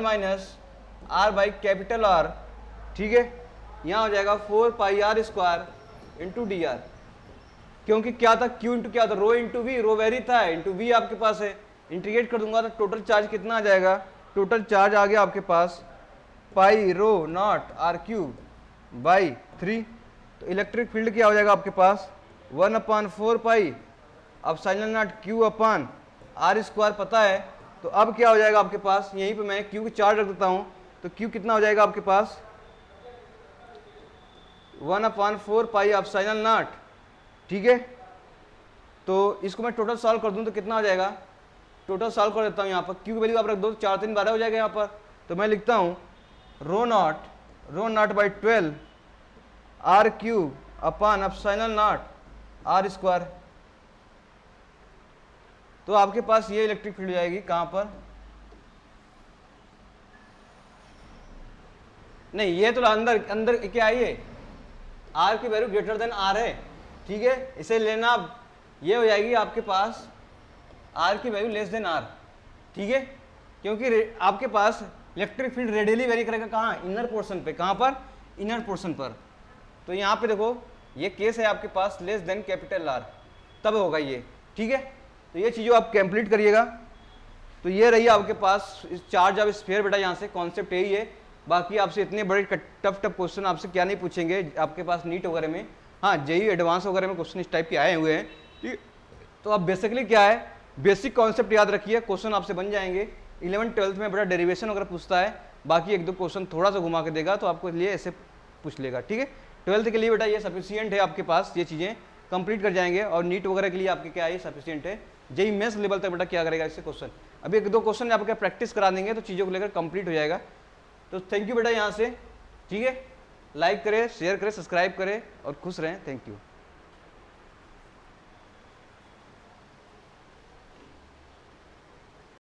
minus r by capital r. ठीक है, यहाँ हो जाएगा 4 pi r square into D R, क्योंकि क्या था क्यू इंटू क्या था, rho into V, rho vary था इंटू वी आपके पास है, इंटीग्रेट कर दूंगा तो टोटल चार्ज कितना आ जाएगा, टोटल चार्ज आ गया आपके पास pi rho not R cube by 3, तो इलेक्ट्रिक फील्ड क्या हो जाएगा आपके पास 1/4 pi epsilon not Q upon R square पता है, तो अब क्या हो जाएगा आपके पास, यहीं पे मैं क्यू की चार्ज रख देता हूँ, तो क्यू कितना हो जाएगा आपके पास 1/4 पाई एप्सिलॉन नॉट। ठीक है, तो इसको मैं टोटल सॉल्व कर दूं तो कितना हो जाएगा, टोटल सॉल्व कर देता हूं, यहाँ पर क्यू वैल्यू आप रख दो 4 3 12 हो जाएगा यहाँ पर, तो मैं लिखता हूँ rho naught by 12 r cube upon epsilon not r square, तो आपके पास ये इलेक्ट्रिक फील्ड हो जाएगी कहाँ पर, नहीं ये तो अंदर अंदर क्या है, ये आर की वैल्यू ग्रेटर देन आर है। ठीक है, इसे लेना, ये हो जाएगी आपके पास आर की वैल्यू लेस देन आर। ठीक है, क्योंकि आपके पास इलेक्ट्रिक फील्ड रेडियली वेरी करेगा कहाँ, इनर पोर्शन पे, कहाँ पर, इनर पोर्शन पर, तो यहाँ पे देखो ये केस है आपके पास लेस देन कैपिटल आर, तब होगा ये। ठीक है, तो ये चीज़ों आप कंप्लीट करिएगा। तो ये रही आपके पास चार्ज ऑफ स्फीयर, बेटा यहाँ से कॉन्सेप्ट यही है, बाकी आपसे इतने बड़े टफ क्वेश्चन आपसे क्या नहीं पूछेंगे आपके पास नीट वगैरह में, हाँ जेई एडवांस वगैरह में क्वेश्चन इस टाइप के आए हुए हैं। ठीक, तो अब बेसिकली क्या है, बेसिक कॉन्सेप्ट याद रखिए, क्वेश्चन आपसे बन जाएंगे। 11th-12th में बड़ा डेरिवेशन वगैरह पूछता है, बाकी एक दो क्वेश्चन थोड़ा सा घुमा के देगा तो आपको लिए ऐसे पूछ लेगा, ठीक है। 12th के लिए बेटा ये सफिशियंट है, आपके पास ये चीज़ें कंप्लीट कर जाएंगे, और नीट वगैरह के लिए आपके क्या है सफिशियंट है। जेई मेंस लेवल तक बेटा क्या करेगा इससे क्वेश्चन, अभी एक दो क्वेश्चन आपको क्या प्रैक्टिस करा देंगे तो चीज़ों को लेकर कंप्लीट हो जाएगा। तो थैंक यू बेटा यहाँ से, ठीक है। लाइक करें, शेयर करें, सब्सक्राइब करें और खुश रहें। Thank you.